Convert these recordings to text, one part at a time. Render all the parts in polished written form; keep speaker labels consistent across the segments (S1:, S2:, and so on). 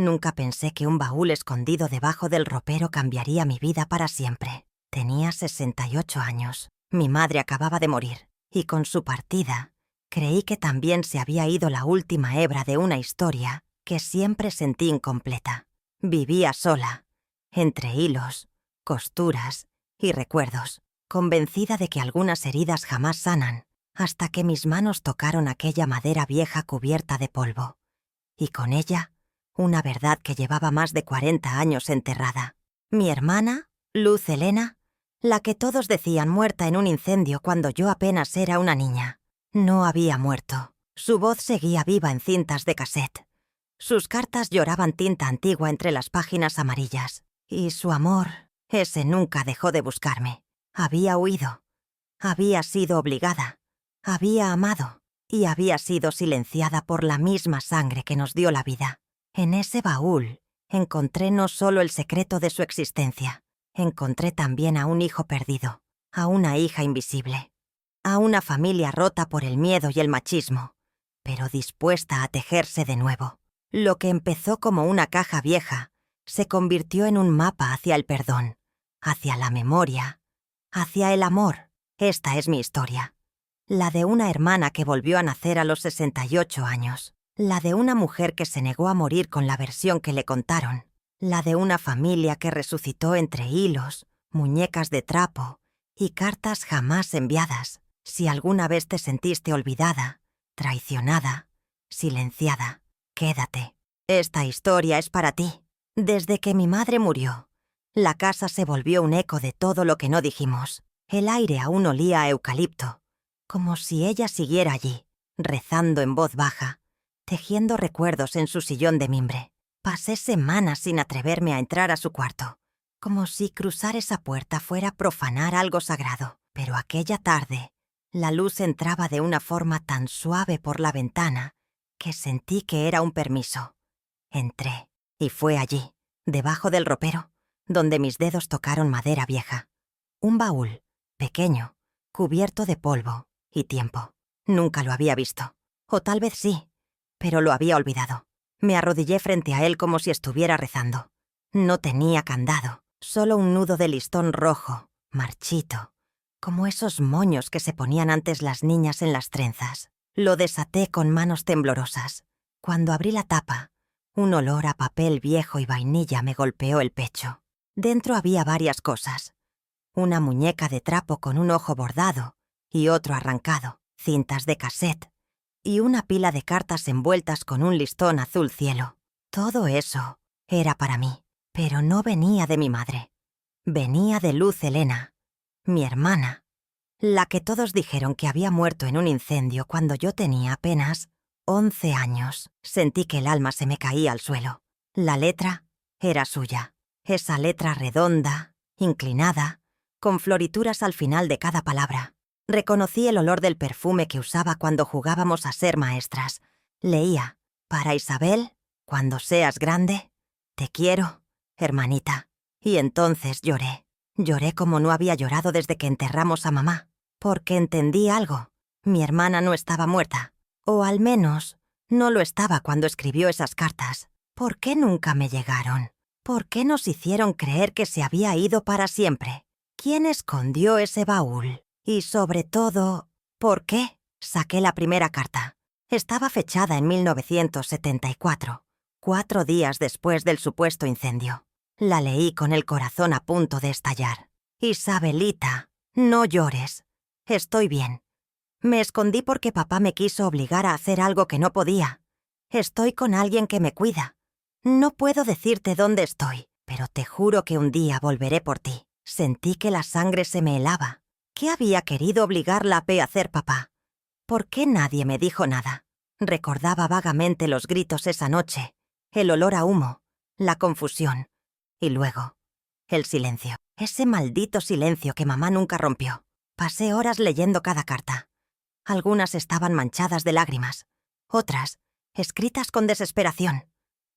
S1: Nunca pensé que un baúl escondido debajo del ropero cambiaría mi vida para siempre. Tenía 68 años. Mi madre acababa de morir, y con su partida, creí que también se había ido la última hebra de una historia que siempre sentí incompleta. Vivía sola, entre hilos, costuras y recuerdos, convencida de que algunas heridas jamás sanan, hasta que mis manos tocaron aquella madera vieja cubierta de polvo, y con ella, una verdad que llevaba más de 40 años enterrada. Mi hermana, Luz Helena, la que todos decían muerta en un incendio cuando yo apenas era una niña, no había muerto. Su voz seguía viva en cintas de cassette. Sus cartas lloraban tinta antigua entre las páginas amarillas. Y su amor, ese nunca dejó de buscarme. Había huido. Había sido obligada. Había amado. Y había sido silenciada por la misma sangre que nos dio la vida. En ese baúl encontré no solo el secreto de su existencia, encontré también a un hijo perdido, a una hija invisible, a una familia rota por el miedo y el machismo, pero dispuesta a tejerse de nuevo. Lo que empezó como una caja vieja se convirtió en un mapa hacia el perdón, hacia la memoria, hacia el amor. Esta es mi historia. La de una hermana que volvió a nacer a los 68 años. La de una mujer que se negó a morir con la versión que le contaron. La de una familia que resucitó entre hilos, muñecas de trapo y cartas jamás enviadas. Si alguna vez te sentiste olvidada, traicionada, silenciada, quédate. Esta historia es para ti. Desde que mi madre murió, la casa se volvió un eco de todo lo que no dijimos. El aire aún olía a eucalipto, como si ella siguiera allí, rezando en voz baja, tejiendo recuerdos en su sillón de mimbre. Pasé semanas sin atreverme a entrar a su cuarto, como si cruzar esa puerta fuera profanar algo sagrado. Pero aquella tarde, la luz entraba de una forma tan suave por la ventana que sentí que era un permiso. Entré, y fue allí, debajo del ropero, donde mis dedos tocaron madera vieja. Un baúl, pequeño, cubierto de polvo y tiempo. Nunca lo había visto. O tal vez sí, pero lo había olvidado. Me arrodillé frente a él como si estuviera rezando. No tenía candado, solo un nudo de listón rojo, marchito, como esos moños que se ponían antes las niñas en las trenzas. Lo desaté con manos temblorosas. Cuando abrí la tapa, un olor a papel viejo y vainilla me golpeó el pecho. Dentro había varias cosas. Una muñeca de trapo con un ojo bordado y otro arrancado, cintas de cassette y una pila de cartas envueltas con un listón azul cielo. Todo eso era para mí, pero no venía de mi madre. Venía de Luz Helena, mi hermana, la que todos dijeron que había muerto en un incendio cuando yo tenía apenas 11 años. Sentí que el alma se me caía al suelo. La letra era suya. Esa letra redonda, inclinada, con florituras al final de cada palabra. Reconocí el olor del perfume que usaba cuando jugábamos a ser maestras. Leía, para Isabel, cuando seas grande, te quiero, hermanita. Y entonces lloré. Lloré como no había llorado desde que enterramos a mamá, porque entendí algo. Mi hermana no estaba muerta, o al menos no lo estaba cuando escribió esas cartas. ¿Por qué nunca me llegaron? ¿Por qué nos hicieron creer que se había ido para siempre? ¿Quién escondió ese baúl? Y sobre todo, ¿por qué? Saqué la primera carta. Estaba fechada en 1974, 4 días después del supuesto incendio. La leí con el corazón a punto de estallar. Isabelita, no llores. Estoy bien. Me escondí porque papá me quiso obligar a hacer algo que no podía. Estoy con alguien que me cuida. No puedo decirte dónde estoy, pero te juro que un día volveré por ti. Sentí que la sangre se me helaba. ¿Qué había querido obligarla a hacer papá? ¿Por qué nadie me dijo nada? Recordaba vagamente los gritos esa noche, el olor a humo, la confusión, y luego, el silencio. Ese maldito silencio que mamá nunca rompió. Pasé horas leyendo cada carta. Algunas estaban manchadas de lágrimas, otras, escritas con desesperación.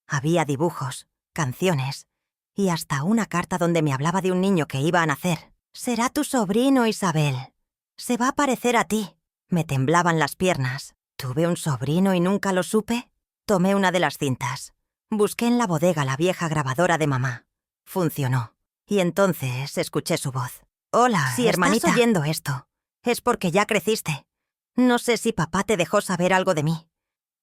S1: Había dibujos, canciones, y hasta una carta donde me hablaba de un niño que iba a nacer. «Será tu sobrino, Isabel. Se va a parecer a ti». Me temblaban las piernas. ¿Tuve un sobrino y nunca lo supe? Tomé una de las cintas. Busqué en la bodega la vieja grabadora de mamá. Funcionó. Y entonces escuché su voz. «Hola, si
S2: hermanita.
S1: estás oyendo esto, es porque ya creciste. No sé si papá te dejó saber algo de mí,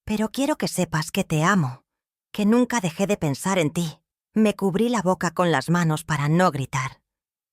S1: pero quiero que sepas que te amo, que nunca dejé de pensar en ti». Me cubrí la boca con las manos para no gritar.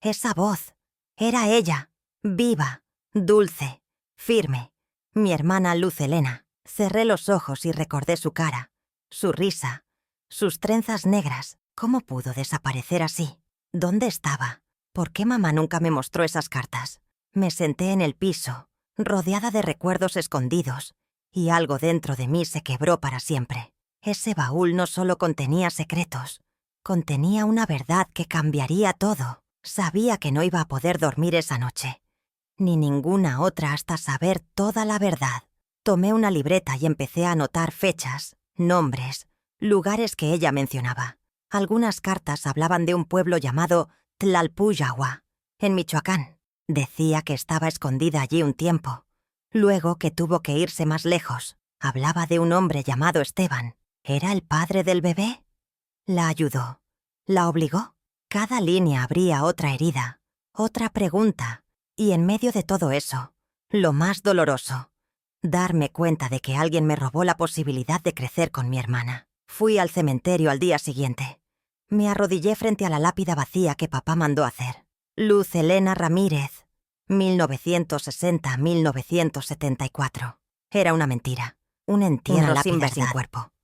S1: Esa voz era ella, viva, dulce, firme, mi hermana Luz Helena. Cerré los ojos y recordé su cara, su risa, sus trenzas negras. ¿Cómo pudo desaparecer así? ¿Dónde estaba? ¿Por qué mamá nunca me mostró esas cartas? Me senté en el piso, rodeada de recuerdos escondidos, y algo dentro de mí se quebró para siempre. Ese baúl no solo contenía secretos, contenía una verdad que cambiaría todo. Sabía que no iba a poder dormir esa noche, ni ninguna otra hasta saber toda la verdad. Tomé una libreta y empecé a anotar fechas, nombres, lugares que ella mencionaba. Algunas cartas hablaban de un pueblo llamado Tlalpuyahua, en Michoacán. Decía que estaba escondida allí un tiempo, luego que tuvo que irse más lejos. Hablaba de un hombre llamado Esteban. ¿Era el padre del bebé? La ayudó. La obligó. Cada línea abría otra herida, otra pregunta, y en medio de todo eso, lo más doloroso, darme cuenta de que alguien me robó la posibilidad de crecer con mi hermana. Fui al cementerio al día siguiente. Me arrodillé frente a la lápida vacía que papá mandó hacer. Luz Helena Ramírez, 1960-1974. Era una mentira, un entierro sin cuerpo.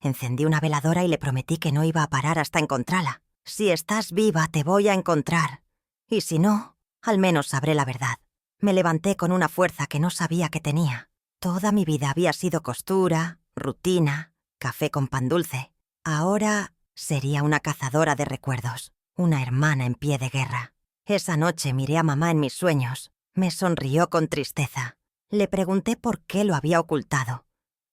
S1: Encendí una veladora y le prometí que no iba a parar hasta encontrarla. Si estás viva, te voy a encontrar. Y si no, al menos sabré la verdad. Me levanté con una fuerza que no sabía que tenía. Toda mi vida había sido costura, rutina, café con pan dulce. Ahora sería una cazadora de recuerdos, una hermana en pie de guerra. Esa noche miré a mamá en mis sueños. Me sonrió con tristeza. Le pregunté por qué lo había ocultado.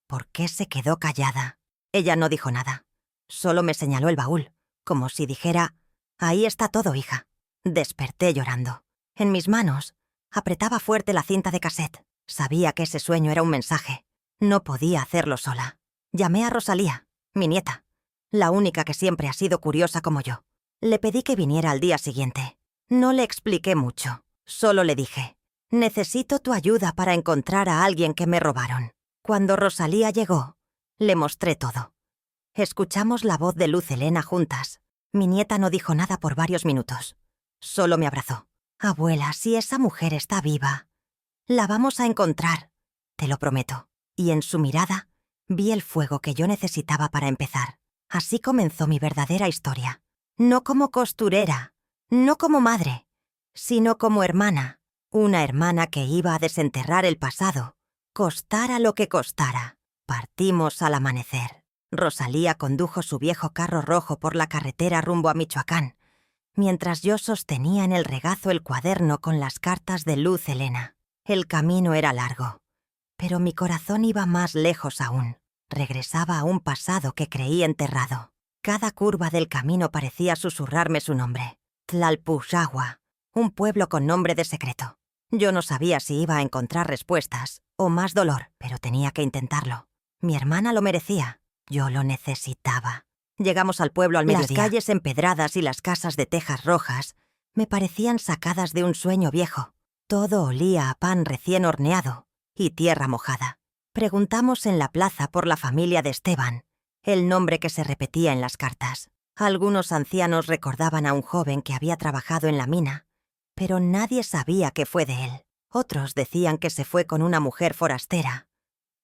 S1: ¿Por qué se quedó callada? Ella no dijo nada. Solo me señaló el baúl, como si dijera: «Ahí está todo, hija». Desperté llorando. En mis manos apretaba fuerte la cinta de cassette. Sabía que ese sueño era un mensaje. No podía hacerlo sola. Llamé a Rosalía, mi nieta, la única que siempre ha sido curiosa como yo. Le pedí que viniera al día siguiente. No le expliqué mucho. Solo le dije: «Necesito tu ayuda para encontrar a alguien que me robaron». Cuando Rosalía llegó, le mostré todo. Escuchamos la voz de Luz Helena juntas. Mi nieta no dijo nada por varios minutos. Solo me abrazó. «Abuela, si esa mujer está viva, la vamos a encontrar, te lo prometo». Y en su mirada vi el fuego que yo necesitaba para empezar. Así comenzó mi verdadera historia. No como costurera, no como madre, sino como hermana. Una hermana que iba a desenterrar el pasado, costara lo que costara. Partimos al amanecer. Rosalía condujo su viejo carro rojo por la carretera rumbo a Michoacán, mientras yo sostenía en el regazo el cuaderno con las cartas de Luz Helena. El camino era largo, pero mi corazón iba más lejos aún. Regresaba a un pasado que creí enterrado. Cada curva del camino parecía susurrarme su nombre. Tlalpuyahua, un pueblo con nombre de secreto. Yo no sabía si iba a encontrar respuestas o más dolor, pero tenía que intentarlo. Mi hermana lo merecía. Yo lo necesitaba. Llegamos al pueblo al mediodía. Las calles empedradas y las casas de tejas rojas me parecían sacadas de un sueño viejo. Todo olía a pan recién horneado y tierra mojada. Preguntamos en la plaza por la familia de Esteban, el nombre que se repetía en las cartas. Algunos ancianos recordaban a un joven que había trabajado en la mina, pero nadie sabía qué fue de él. Otros decían que se fue con una mujer forastera,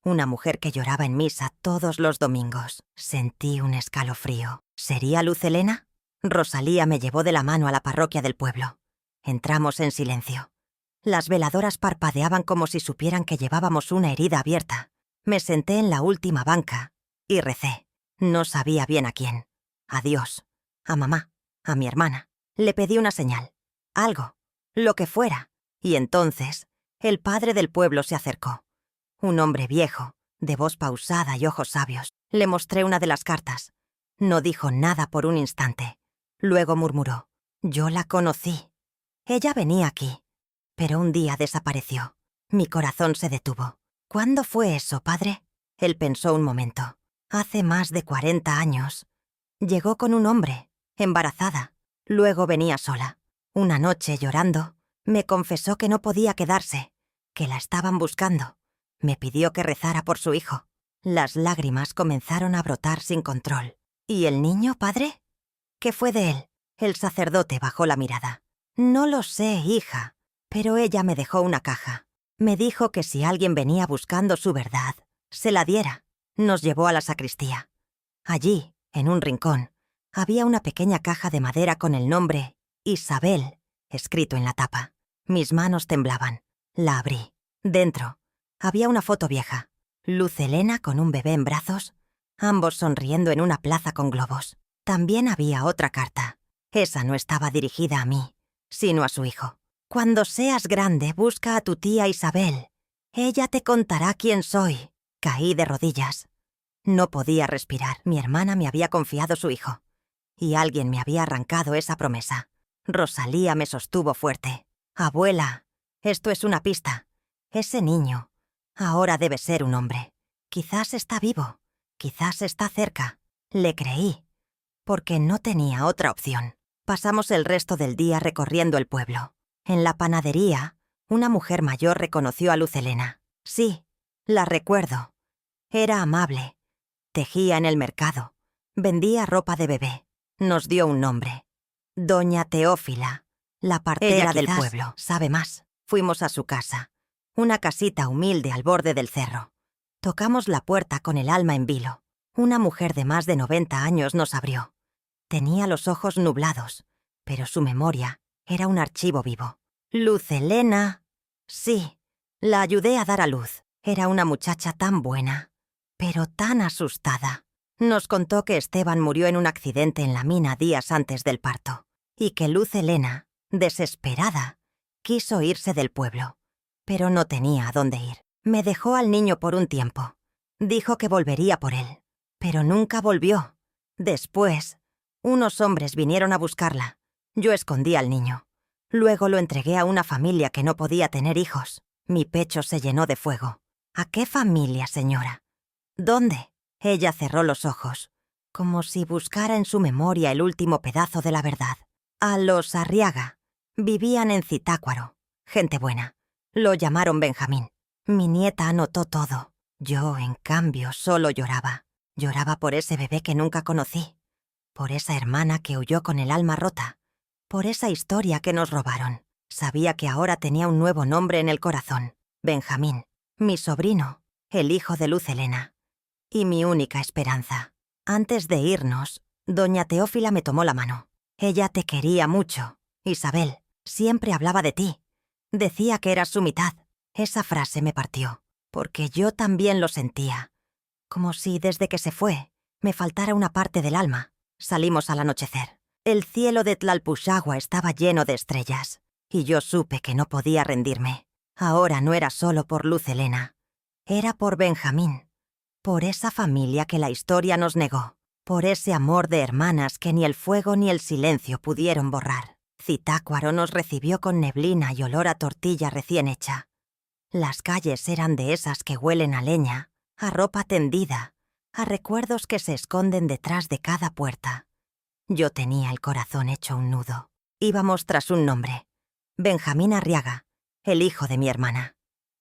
S1: una mujer que lloraba en misa todos los domingos. Sentí un escalofrío. ¿Sería Luz Helena? Rosalía me llevó de la mano a la parroquia del pueblo. Entramos en silencio. Las veladoras parpadeaban como si supieran que llevábamos una herida abierta. Me senté en la última banca y recé. No sabía bien a quién. A Dios, a mamá, a mi hermana. Le pedí una señal, algo, lo que fuera. Y entonces, el padre del pueblo se acercó. Un hombre viejo, de voz pausada y ojos sabios. Le mostré una de las cartas. No dijo nada por un instante. Luego murmuró: «Yo la conocí. Ella venía aquí, pero un día desapareció». Mi corazón se detuvo. «¿Cuándo fue eso, padre?». Él pensó un momento. Hace más de 40 años. Llegó con un hombre, embarazada. Luego venía sola. Una noche, llorando, me confesó que no podía quedarse, que la estaban buscando. Me pidió que rezara por su hijo. Las lágrimas comenzaron a brotar sin control. ¿Y el niño, padre? ¿Qué fue de él? El sacerdote bajó la mirada. No lo sé, hija, pero ella me dejó una caja. Me dijo que si alguien venía buscando su verdad, se la diera. Nos llevó a la sacristía. Allí, en un rincón, había una pequeña caja de madera con el nombre Isabel escrito en la tapa. Mis manos temblaban. La abrí. Dentro había una foto vieja. Luz Helena con un bebé en brazos, ambos sonriendo en una plaza con globos. También había otra carta. Esa no estaba dirigida a mí, sino a su hijo. Cuando seas grande, busca a tu tía Isabel. Ella te contará quién soy. Caí de rodillas. No podía respirar. Mi hermana me había confiado su hijo. Y alguien me había arrancado esa promesa. Rosalía me sostuvo fuerte. Abuela, esto es una pista. Ese niño ahora debe ser un hombre. Quizás está vivo. Quizás está cerca. Le creí, porque no tenía otra opción. Pasamos el resto del día recorriendo el pueblo. En la panadería, una mujer mayor reconoció a Luz Helena. Sí, la recuerdo. Era amable. Tejía en el mercado. Vendía ropa de bebé. Nos dio un nombre. Doña Teófila, la partera del pueblo, sabe más. Fuimos a su casa. Una casita humilde al borde del cerro. Tocamos la puerta con el alma en vilo. Una mujer de más de 90 años nos abrió. Tenía los ojos nublados, pero su memoria era un archivo vivo. Luz Helena. Sí, la ayudé a dar a luz. Era una muchacha tan buena, pero tan asustada. Nos contó que Esteban murió en un accidente en la mina días antes del parto, y que Luz Helena, desesperada, quiso irse del pueblo, pero no tenía a dónde ir. Me dejó al niño por un tiempo. Dijo que volvería por él, pero nunca volvió. Después, unos hombres vinieron a buscarla. Yo escondí al niño. Luego lo entregué a una familia que no podía tener hijos. Mi pecho se llenó de fuego. ¿A qué familia, señora? ¿Dónde? Ella cerró los ojos, como si buscara en su memoria el último pedazo de la verdad. A los Arriaga. Vivían en Zitácuaro. Gente buena. Lo llamaron Benjamín. Mi nieta anotó todo. Yo, en cambio, solo lloraba. Lloraba por ese bebé que nunca conocí. Por esa hermana que huyó con el alma rota. Por esa historia que nos robaron. Sabía que ahora tenía un nuevo nombre en el corazón. Benjamín. Mi sobrino. El hijo de Luz Helena. Y mi única esperanza. Antes de irnos, doña Teófila me tomó la mano. Ella te quería mucho, Isabel. Siempre hablaba de ti. Decía que eras su mitad. Esa frase me partió, porque yo también lo sentía. Como si desde que se fue, me faltara una parte del alma. Salimos al anochecer. El cielo de Tlalpujagua estaba lleno de estrellas, y yo supe que no podía rendirme. Ahora no era solo por Luz Helena. Era por Benjamín. Por esa familia que la historia nos negó. Por ese amor de hermanas que ni el fuego ni el silencio pudieron borrar. Zitácuaro nos recibió con neblina y olor a tortilla recién hecha. Las calles eran de esas que huelen a leña, a ropa tendida, a recuerdos que se esconden detrás de cada puerta. Yo tenía el corazón hecho un nudo. Íbamos tras un nombre. Benjamín Arriaga, el hijo de mi hermana.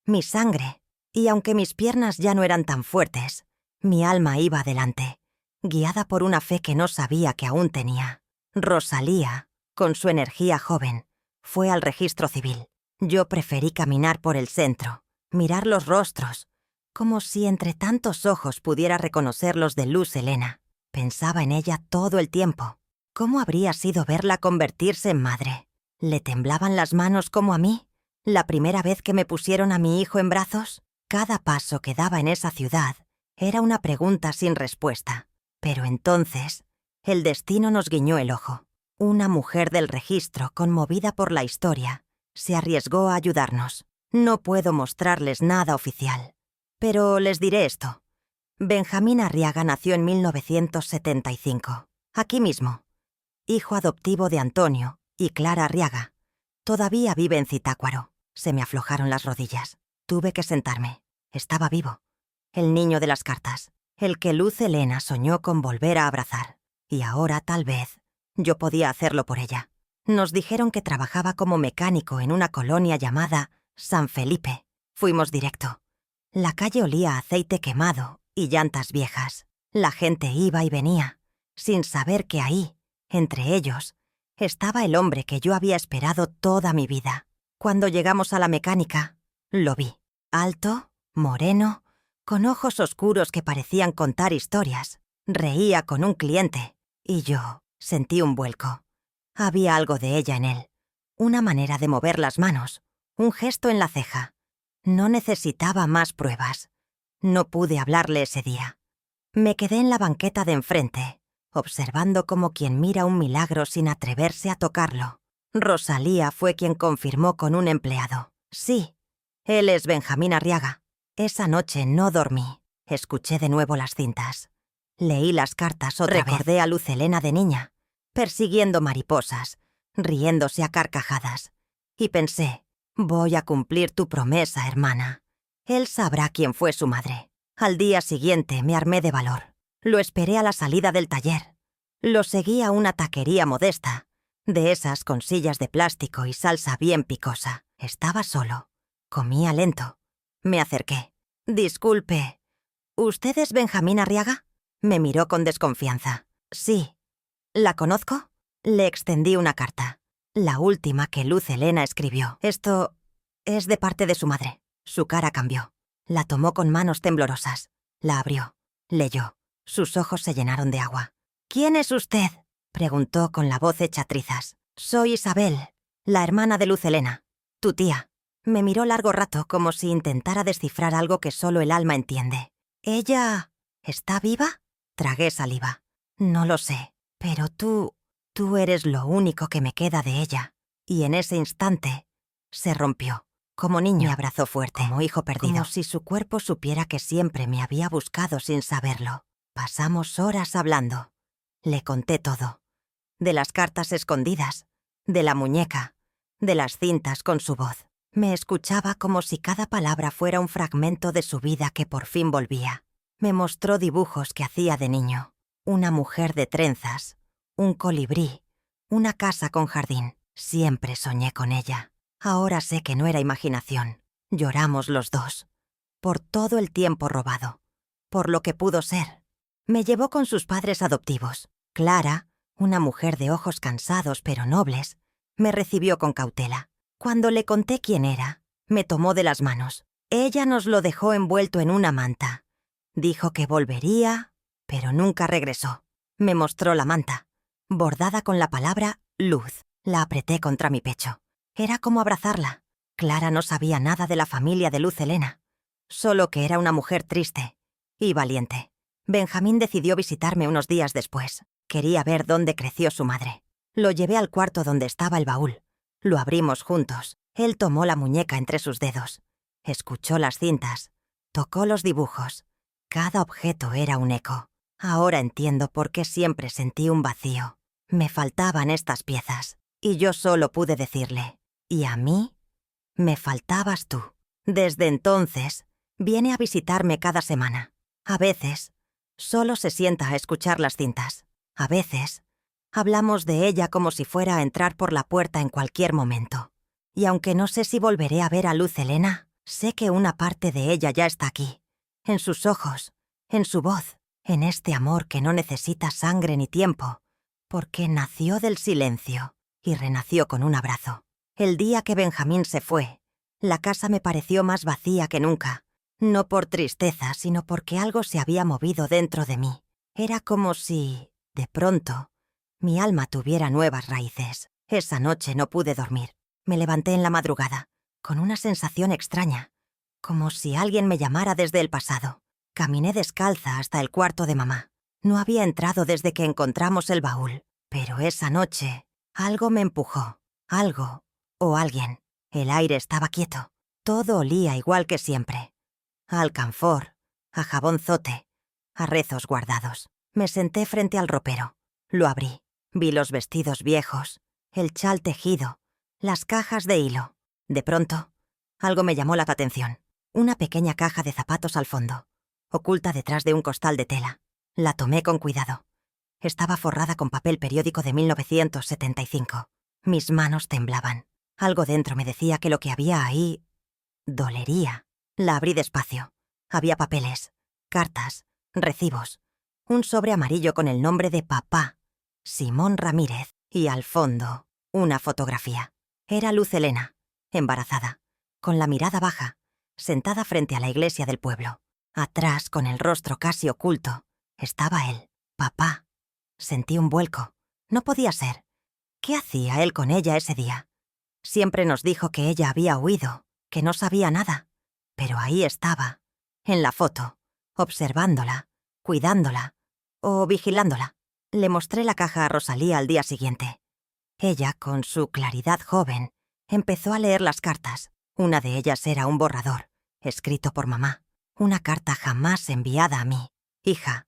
S1: Mi sangre. Y aunque mis piernas ya no eran tan fuertes, mi alma iba adelante, guiada por una fe que no sabía que aún tenía. Rosalía, con su energía joven, fue al registro civil. Yo preferí caminar por el centro, mirar los rostros, como si entre tantos ojos pudiera reconocer los de Luz Helena. Pensaba en ella todo el tiempo. ¿Cómo habría sido verla convertirse en madre? ¿Le temblaban las manos como a mí, la primera vez que me pusieron a mi hijo en brazos? Cada paso que daba en esa ciudad era una pregunta sin respuesta. Pero entonces, el destino nos guiñó el ojo. Una mujer del registro, conmovida por la historia, se arriesgó a ayudarnos. No puedo mostrarles nada oficial, pero les diré esto. Benjamín Arriaga nació en 1975, aquí mismo. Hijo adoptivo de Antonio y Clara Arriaga. Todavía vive en Zitácuaro. Se me aflojaron las rodillas. Tuve que sentarme. Estaba vivo. El niño de las cartas. el que Luz Helena soñó con volver a abrazar. Y ahora, tal vez, yo podía hacerlo por ella. Nos dijeron que trabajaba como mecánico en una colonia llamada San Felipe. Fuimos directo. La calle olía a aceite quemado y llantas viejas. La gente iba y venía, sin saber que ahí, entre ellos, estaba el hombre que yo había esperado toda mi vida. Cuando llegamos a la mecánica, lo vi. Alto, moreno, con ojos oscuros que parecían contar historias. Reía con un cliente, y yo sentí un vuelco. Había algo de ella en él. Una manera de mover las manos, un gesto en la ceja. No necesitaba más pruebas. No pude hablarle ese día. Me quedé en la banqueta de enfrente, observando como quien mira un milagro sin atreverse a tocarlo. Rosalía fue quien confirmó con un empleado. Sí, él es Benjamín Arriaga. Esa noche no dormí. Escuché de nuevo las cintas. Leí las cartas otra vez. Recordé a Luz Helena de niña, persiguiendo mariposas, riéndose a carcajadas. Y pensé, voy a cumplir tu promesa, hermana. Él sabrá quién fue su madre. Al día siguiente me armé de valor. Lo esperé a la salida del taller. Lo seguí a una taquería modesta, de esas con sillas de plástico y salsa bien picosa. Estaba solo. Comía lento. Me acerqué. Disculpe, ¿usted es Benjamín Arriaga? Me miró con desconfianza. Sí. ¿La conozco? Le extendí una carta. La última que Luz Helena escribió. Esto es de parte de su madre. Su cara cambió. La tomó con manos temblorosas. La abrió. Leyó. Sus ojos se llenaron de agua. ¿Quién es usted?, preguntó con la voz hecha trizas. Soy Isabel, la hermana de Luz Helena, tu tía. Me miró largo rato como si intentara descifrar algo que solo el alma entiende. ¿Ella está viva? Tragué saliva. No lo sé, pero tú eres lo único que me queda de ella. Y en ese instante se rompió. Como niño me abrazó fuerte, como hijo perdido, como si su cuerpo supiera que siempre me había buscado sin saberlo. Pasamos horas hablando. Le conté todo. De las cartas escondidas, de la muñeca, de las cintas con su voz. Me escuchaba como si cada palabra fuera un fragmento de su vida que por fin volvía. Me mostró dibujos que hacía de niño. Una mujer de trenzas, un colibrí, una casa con jardín. Siempre soñé con ella. Ahora sé que no era imaginación. Lloramos los dos. Por todo el tiempo robado. Por lo que pudo ser. Me llevó con sus padres adoptivos. Clara, una mujer de ojos cansados pero nobles, me recibió con cautela. Cuando le conté quién era, me tomó de las manos. Ella nos lo dejó envuelto en una manta. Dijo que volvería, pero nunca regresó. Me mostró la manta, bordada con la palabra Luz. La apreté contra mi pecho. Era como abrazarla. Clara no sabía nada de la familia de Luz Helena, solo que era una mujer triste y valiente. Benjamín decidió visitarme unos días después. Quería ver dónde creció su madre. Lo llevé al cuarto donde estaba el baúl. Lo abrimos juntos. Él tomó la muñeca entre sus dedos. Escuchó las cintas. Tocó los dibujos. Cada objeto era un eco. Ahora entiendo por qué siempre sentí un vacío. Me faltaban estas piezas. Y yo solo pude decirle, ¿y a mí? Me faltabas tú. Desde entonces, viene a visitarme cada semana. A veces, solo se sienta a escuchar las cintas. A veces, hablamos de ella como si fuera a entrar por la puerta en cualquier momento. Y aunque no sé si volveré a ver a Luz Helena, sé que una parte de ella ya está aquí. En sus ojos, en su voz, en este amor que no necesita sangre ni tiempo, porque nació del silencio y renació con un abrazo. El día que Benjamín se fue, la casa me pareció más vacía que nunca. No por tristeza, sino porque algo se había movido dentro de mí. Era como si, de pronto, mi alma tuviera nuevas raíces. Esa noche no pude dormir. Me levanté en la madrugada, con una sensación extraña, como si alguien me llamara desde el pasado. Caminé descalza hasta el cuarto de mamá. No había entrado desde que encontramos el baúl, pero esa noche algo me empujó. Algo o alguien. El aire estaba quieto. Todo olía igual que siempre. A alcanfor, a jabón zote, a rezos guardados. Me senté frente al ropero. Lo abrí. Vi los vestidos viejos, el chal tejido, las cajas de hilo. De pronto, algo me llamó la atención. Una pequeña caja de zapatos al fondo. oculta detrás de un costal de tela. La tomé con cuidado. Estaba forrada con papel periódico de 1975. Mis manos temblaban. Algo dentro me decía que lo que había ahí dolería. La abrí despacio. Había papeles, cartas, recibos, un sobre amarillo con el nombre de papá, Simón Ramírez, y al fondo, una fotografía. Era Luz Helena, embarazada, con la mirada baja, sentada frente a la iglesia del pueblo. Atrás, con el rostro casi oculto, estaba él, papá. Sentí un vuelco. No podía ser. ¿Qué hacía él con ella ese día? Siempre nos dijo que ella había huido, que no sabía nada. Pero ahí estaba, en la foto, observándola, cuidándola o vigilándola. Le mostré la caja a Rosalía al día siguiente. Ella, con su claridad joven, empezó a leer las cartas. Una de ellas era un borrador, escrito por mamá. Una carta jamás enviada a mí. Hija,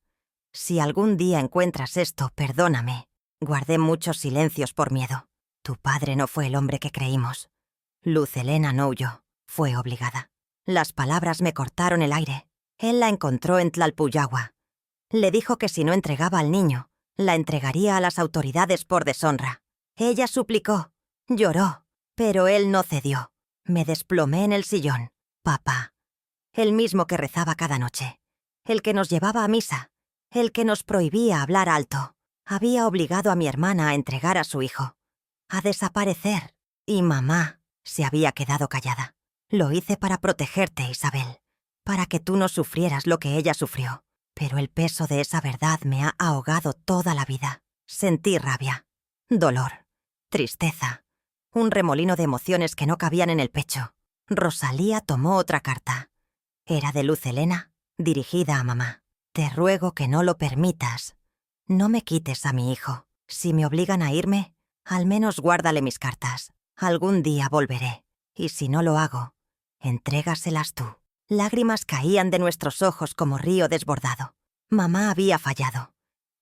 S1: si algún día encuentras esto, perdóname. Guardé muchos silencios por miedo. Tu padre no fue el hombre que creímos. Luz Helena no huyó, fue obligada. Las palabras me cortaron el aire. Él la encontró en Tlalpuyagua. Le dijo que si no entregaba al niño, la entregaría a las autoridades por deshonra. Ella suplicó, lloró, pero él no cedió. Me desplomé en el sillón. Papá. El mismo que rezaba cada noche. El que nos llevaba a misa. El que nos prohibía hablar alto. Había obligado a mi hermana a entregar a su hijo. A desaparecer. Y mamá se había quedado callada. Lo hice para protegerte, Isabel. Para que tú no sufrieras lo que ella sufrió. Pero el peso de esa verdad me ha ahogado toda la vida. Sentí rabia, dolor, tristeza, un remolino de emociones que no cabían en el pecho. Rosalía tomó otra carta. Era de Luz Helena, dirigida a mamá. Te ruego que no lo permitas. No me quites a mi hijo. Si me obligan a irme, al menos guárdale mis cartas. Algún día volveré. Y si no lo hago, entrégaselas tú. Lágrimas caían de nuestros ojos como río desbordado. Mamá había fallado.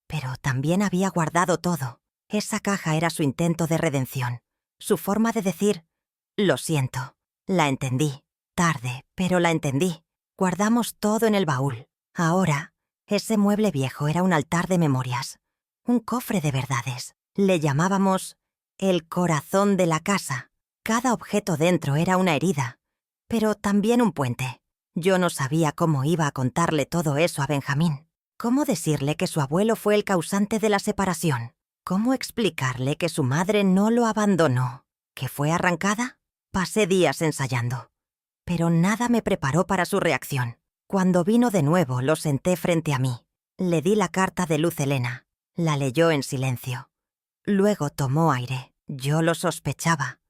S1: Pero también había guardado todo. Esa caja era su intento de redención. Su forma de decir, lo siento. La entendí. Tarde, pero la entendí. Guardamos todo en el baúl. Ahora, ese mueble viejo era un altar de memorias. Un cofre de verdades. Le llamábamos el corazón de la casa. Cada objeto dentro era una herida, pero también un puente. Yo no sabía cómo iba a contarle todo eso a Benjamín. ¿Cómo decirle que su abuelo fue el causante de la separación? ¿Cómo explicarle que su madre no lo abandonó? ¿Que fue arrancada? Pasé días ensayando. Pero nada me preparó para su reacción. Cuando vino de nuevo, lo senté frente a mí. Le di la carta de Luz Helena. La leyó en silencio. Luego tomó aire. Yo lo sospechaba.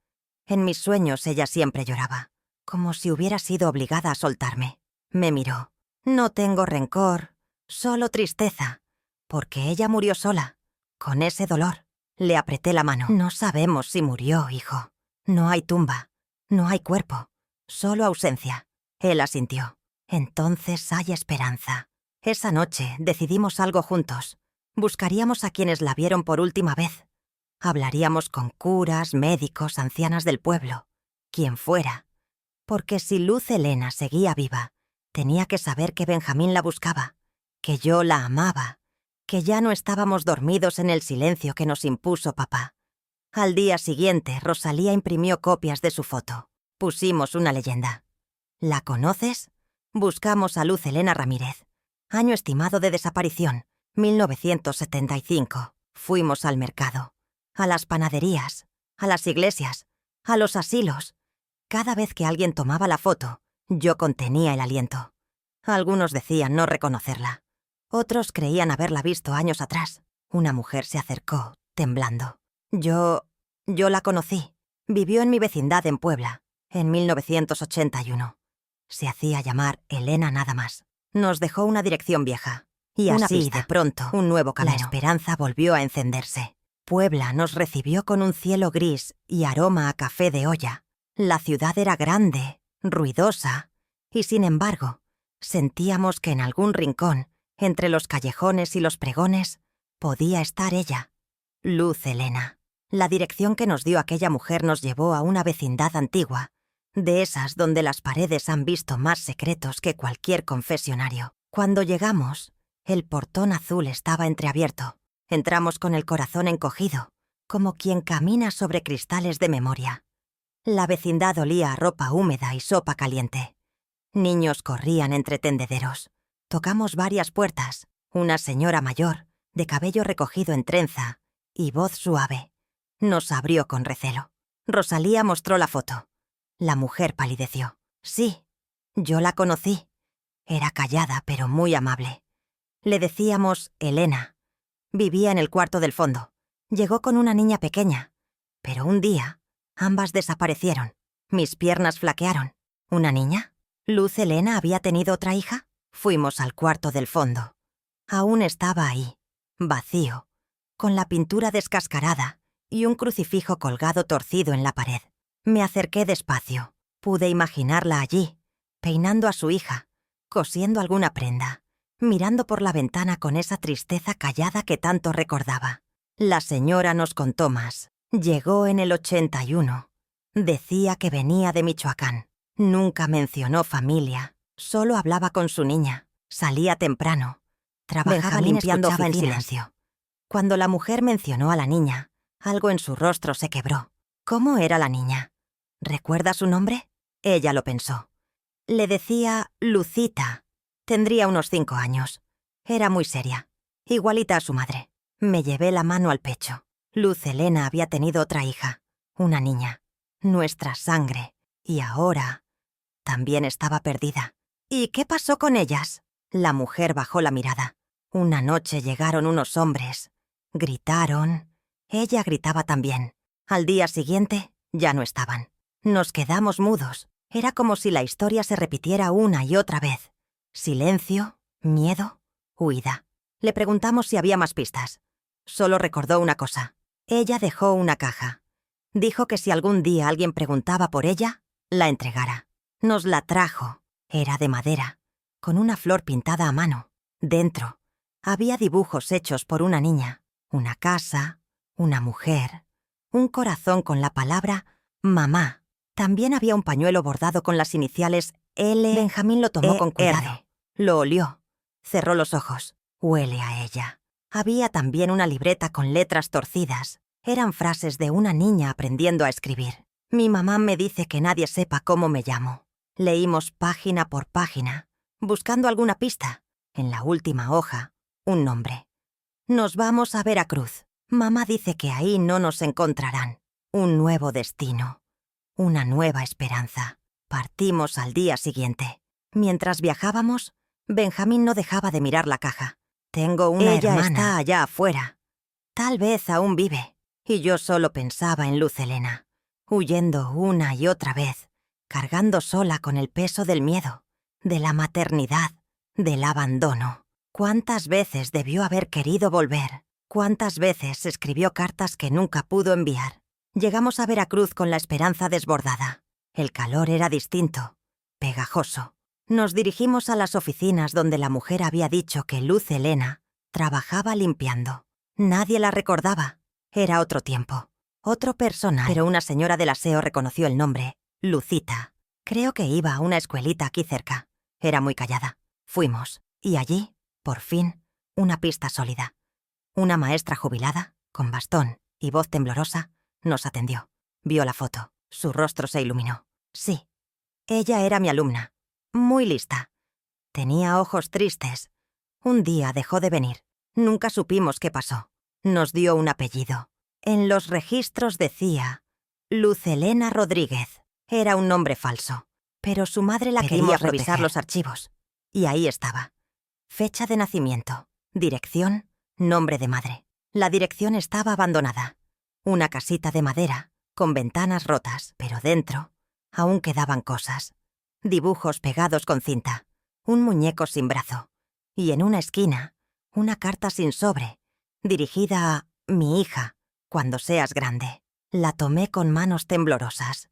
S1: En mis sueños ella siempre lloraba, como si hubiera sido obligada a soltarme. Me miró. No tengo rencor, solo tristeza, porque ella murió sola, con ese dolor. Le apreté la mano. No sabemos si murió, hijo. No hay tumba, no hay cuerpo, solo ausencia. Él asintió. Entonces hay esperanza. Esa noche decidimos algo juntos. Buscaríamos a quienes la vieron por última vez. Hablaríamos con curas, médicos, ancianas del pueblo, quien fuera. Porque si Luz Helena seguía viva, tenía que saber que Benjamín la buscaba, que yo la amaba, que ya no estábamos dormidos en el silencio que nos impuso papá. Al día siguiente, Rosalía imprimió copias de su foto. Pusimos una leyenda. ¿La conoces? Buscamos a Luz Helena Ramírez. Año estimado de desaparición, 1975. Fuimos al mercado, a las panaderías, a las iglesias, a los asilos. Cada vez que alguien tomaba la foto, yo contenía el aliento. Algunos decían no reconocerla. Otros creían haberla visto años atrás. Una mujer se acercó, temblando. Yo la conocí. Vivió en mi vecindad en Puebla, en 1981. Se hacía llamar Elena nada más. Nos dejó una dirección vieja. Y así, de pronto, un nuevo camino. La esperanza volvió a encenderse. Puebla nos recibió con un cielo gris y aroma a café de olla. La ciudad era grande, ruidosa, y sin embargo, sentíamos que en algún rincón, entre los callejones y los pregones, podía estar ella, Luz Helena. La dirección que nos dio aquella mujer nos llevó a una vecindad antigua, de esas donde las paredes han visto más secretos que cualquier confesionario. Cuando llegamos, el portón azul estaba entreabierto. Entramos con el corazón encogido, como quien camina sobre cristales de memoria. La vecindad olía a ropa húmeda y sopa caliente. Niños corrían entre tendederos. Tocamos varias puertas. Una señora mayor, de cabello recogido en trenza y voz suave, nos abrió con recelo. Rosalía mostró la foto. La mujer palideció. Sí, yo la conocí. Era callada, pero muy amable. Le decíamos Elena. Vivía en el cuarto del fondo. Llegó con una niña pequeña. Pero un día, ambas desaparecieron. Mis piernas flaquearon. ¿Una niña? ¿Luz Elena había tenido otra hija? Fuimos al cuarto del fondo. Aún estaba ahí, vacío, con la pintura descascarada y un crucifijo colgado torcido en la pared. Me acerqué despacio. Pude imaginarla allí, peinando a su hija, cosiendo alguna prenda, mirando por la ventana con esa tristeza callada que tanto recordaba. La señora nos contó más. Llegó en el 81. Decía que venía de Michoacán. Nunca mencionó familia. Solo hablaba con su niña. Salía temprano. Trabajaba limpiando oficinas. En silencio. Cuando la mujer mencionó a la niña, algo en su rostro se quebró. ¿Cómo era la niña? ¿Recuerda su nombre? Ella lo pensó. Le decía Lucita. Tendría unos 5 años. Era muy seria, igualita a su madre. Me llevé la mano al pecho. Luz Elena había tenido otra hija, una niña, nuestra sangre, y ahora también estaba perdida. ¿Y qué pasó con ellas? La mujer bajó la mirada. Una noche llegaron unos hombres. Gritaron. Ella gritaba también. Al día siguiente ya no estaban. Nos quedamos mudos. Era como si la historia se repitiera una y otra vez. Silencio, miedo, huida. Le preguntamos si había más pistas. Solo recordó una cosa. Ella dejó una caja. Dijo que si algún día alguien preguntaba por ella, la entregara. Nos la trajo. Era de madera, con una flor pintada a mano. Dentro había dibujos hechos por una niña, una casa, una mujer, un corazón con la palabra mamá. También había un pañuelo bordado con las iniciales L. Benjamín lo tomó con cuidado. Lo olió. Cerró los ojos. Huele a ella. Había también una libreta con letras torcidas. Eran frases de una niña aprendiendo a escribir. Mi mamá me dice que nadie sepa cómo me llamo. Leímos página por página, buscando alguna pista. En la última hoja, un nombre. Nos vamos a Veracruz. Mamá dice que ahí no nos encontrarán. Un nuevo destino. Una nueva esperanza. Partimos al día siguiente. Mientras viajábamos, Benjamín no dejaba de mirar la caja. Tengo una hermana. Ella está allá afuera. Tal vez aún vive. Y yo solo pensaba en Luz Elena, huyendo una y otra vez, cargando sola con el peso del miedo, de la maternidad, del abandono. ¿Cuántas veces debió haber querido volver? ¿Cuántas veces escribió cartas que nunca pudo enviar? Llegamos a Veracruz con la esperanza desbordada. El calor era distinto, pegajoso. Nos dirigimos a las oficinas donde la mujer había dicho que Luz Elena trabajaba limpiando. Nadie la recordaba. Era otro tiempo, otro personal. Pero una señora del aseo reconoció el nombre, Lucita. Creo que iba a una escuelita aquí cerca. Era muy callada. Fuimos, y allí, por fin, una pista sólida. Una maestra jubilada, con bastón y voz temblorosa, nos atendió. Vio la foto. Su rostro se iluminó. Sí, ella era mi alumna. Muy lista. Tenía ojos tristes. Un día dejó de venir. Nunca supimos qué pasó. Nos dio un apellido. En los registros decía Luz Elena Rodríguez. Era un nombre falso. Pero su madre la quería revisar los archivos. Y ahí estaba. Fecha de nacimiento, dirección, nombre de madre. La dirección estaba abandonada. Una casita de madera, con ventanas rotas, pero dentro aún quedaban cosas. Dibujos pegados con cinta, un muñeco sin brazo. Y en una esquina, una carta sin sobre, dirigida a mi hija, cuando seas grande. La tomé con manos temblorosas.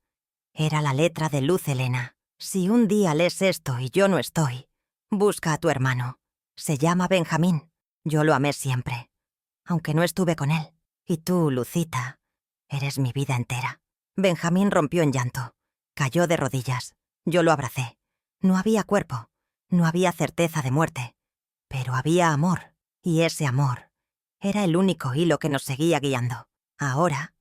S1: Era la letra de Luz Elena. Si un día lees esto y yo no estoy, busca a tu hermano. Se llama Benjamín. Yo lo amé siempre, aunque no estuve con él. Y tú, Lucita, eres mi vida entera. Benjamín rompió en llanto. Cayó de rodillas. Yo lo abracé. No había cuerpo. No había certeza de muerte, pero había amor, y ese amor era el único hilo que nos seguía guiando. Ahora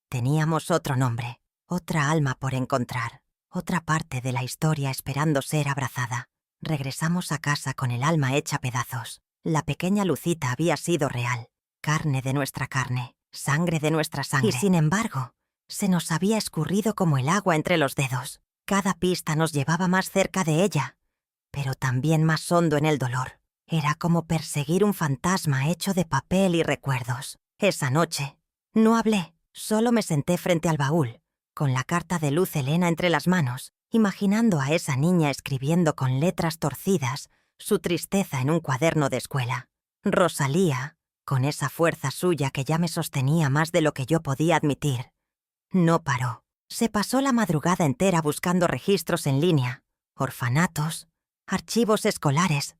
S1: teníamos otro nombre, otra alma por encontrar, otra parte de la historia esperando ser abrazada. Regresamos a casa con el alma hecha pedazos. La pequeña Lucita había sido real, carne de nuestra carne, sangre de nuestra sangre. Y sin embargo, se nos había escurrido como el agua entre los dedos. Cada pista nos llevaba más cerca de ella, pero también más hondo en el dolor. Era como perseguir un fantasma hecho de papel y recuerdos. Esa noche, no hablé, solo me senté frente al baúl, con la carta de Luz Helena entre las manos, imaginando a esa niña escribiendo con letras torcidas su tristeza en un cuaderno de escuela. Rosalía, con esa fuerza suya que ya me sostenía más de lo que yo podía admitir, no paró. Se pasó la madrugada entera buscando registros en línea, orfanatos, archivos escolares,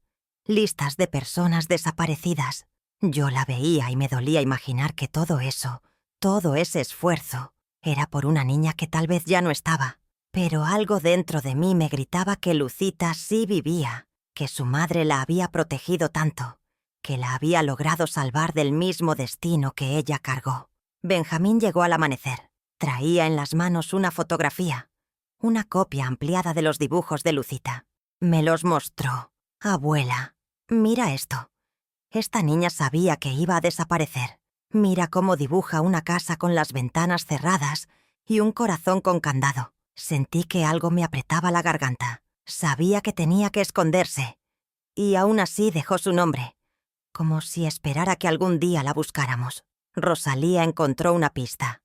S1: listas de personas desaparecidas. Yo la veía y me dolía imaginar que todo eso, todo ese esfuerzo, era por una niña que tal vez ya no estaba. Pero algo dentro de mí me gritaba que Lucita sí vivía, que su madre la había protegido tanto, que la había logrado salvar del mismo destino que ella cargó. Benjamín llegó al amanecer. Traía en las manos una fotografía, una copia ampliada de los dibujos de Lucita. Me los mostró. Abuela, mira esto. Esta niña sabía que iba a desaparecer. Mira cómo dibuja una casa con las ventanas cerradas y un corazón con candado. Sentí que algo me apretaba la garganta. Sabía que tenía que esconderse. Y aún así dejó su nombre, como si esperara que algún día la buscáramos. Rosalía encontró una pista.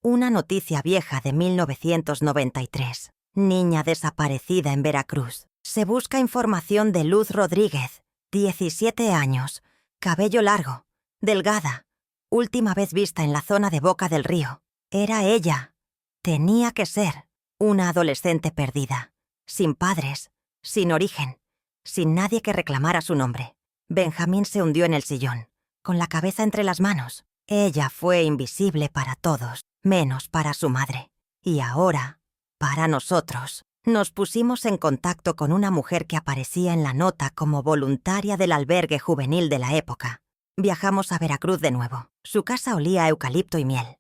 S1: Una noticia vieja de 1993. Niña desaparecida en Veracruz. Se busca información de Luz Rodríguez, 17 años, cabello largo, delgada, última vez vista en la zona de Boca del Río. Era ella. Tenía que ser una adolescente perdida, sin padres, sin origen, sin nadie que reclamara su nombre. Benjamín se hundió en el sillón, con la cabeza entre las manos. Ella fue invisible para todos, menos para su madre. Y ahora, para nosotros, nos pusimos en contacto con una mujer que aparecía en la nota como voluntaria del albergue juvenil de la época. Viajamos a Veracruz de nuevo. Su casa olía a eucalipto y miel.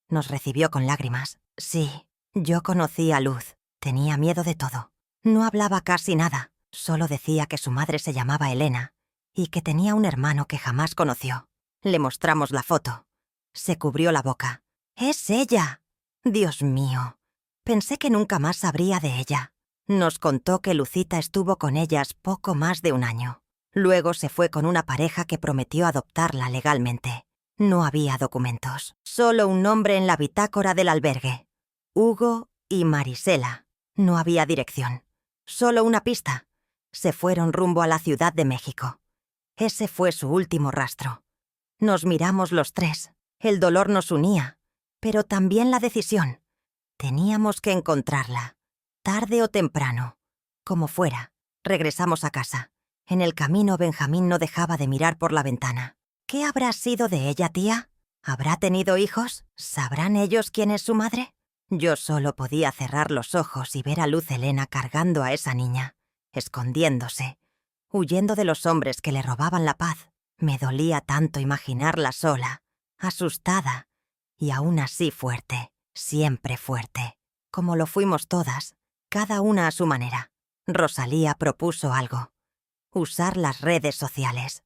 S1: Nos recibió con lágrimas. Sí, yo conocí a Luz. Tenía miedo de todo. No hablaba casi nada. Solo decía que su madre se llamaba Elena y que tenía un hermano que jamás conoció. Le mostramos la foto. Se cubrió la boca. ¡Es ella! Dios mío. Pensé que nunca más sabría de ella. Nos contó que Lucita estuvo con ellas poco más de un año. Luego se fue con una pareja que prometió adoptarla legalmente. No había documentos. Solo un nombre en la bitácora del albergue. Hugo y Marisela. No había dirección. Solo una pista. Se fueron rumbo a la Ciudad de México. Ese fue su último rastro. Nos miramos los tres. El dolor nos unía, pero también la decisión. Teníamos que encontrarla, tarde o temprano. Como fuera, regresamos a casa. En el camino Benjamín no dejaba de mirar por la ventana. ¿Qué habrá sido de ella, tía? ¿Habrá tenido hijos? ¿Sabrán ellos quién es su madre? Yo solo podía cerrar los ojos y ver a Luz Helena cargando a esa niña, escondiéndose, huyendo de los hombres que le robaban la paz. Me dolía tanto imaginarla sola, asustada, y aún así fuerte, siempre fuerte, como lo fuimos todas, cada una a su manera. Rosalía propuso algo: usar las redes sociales,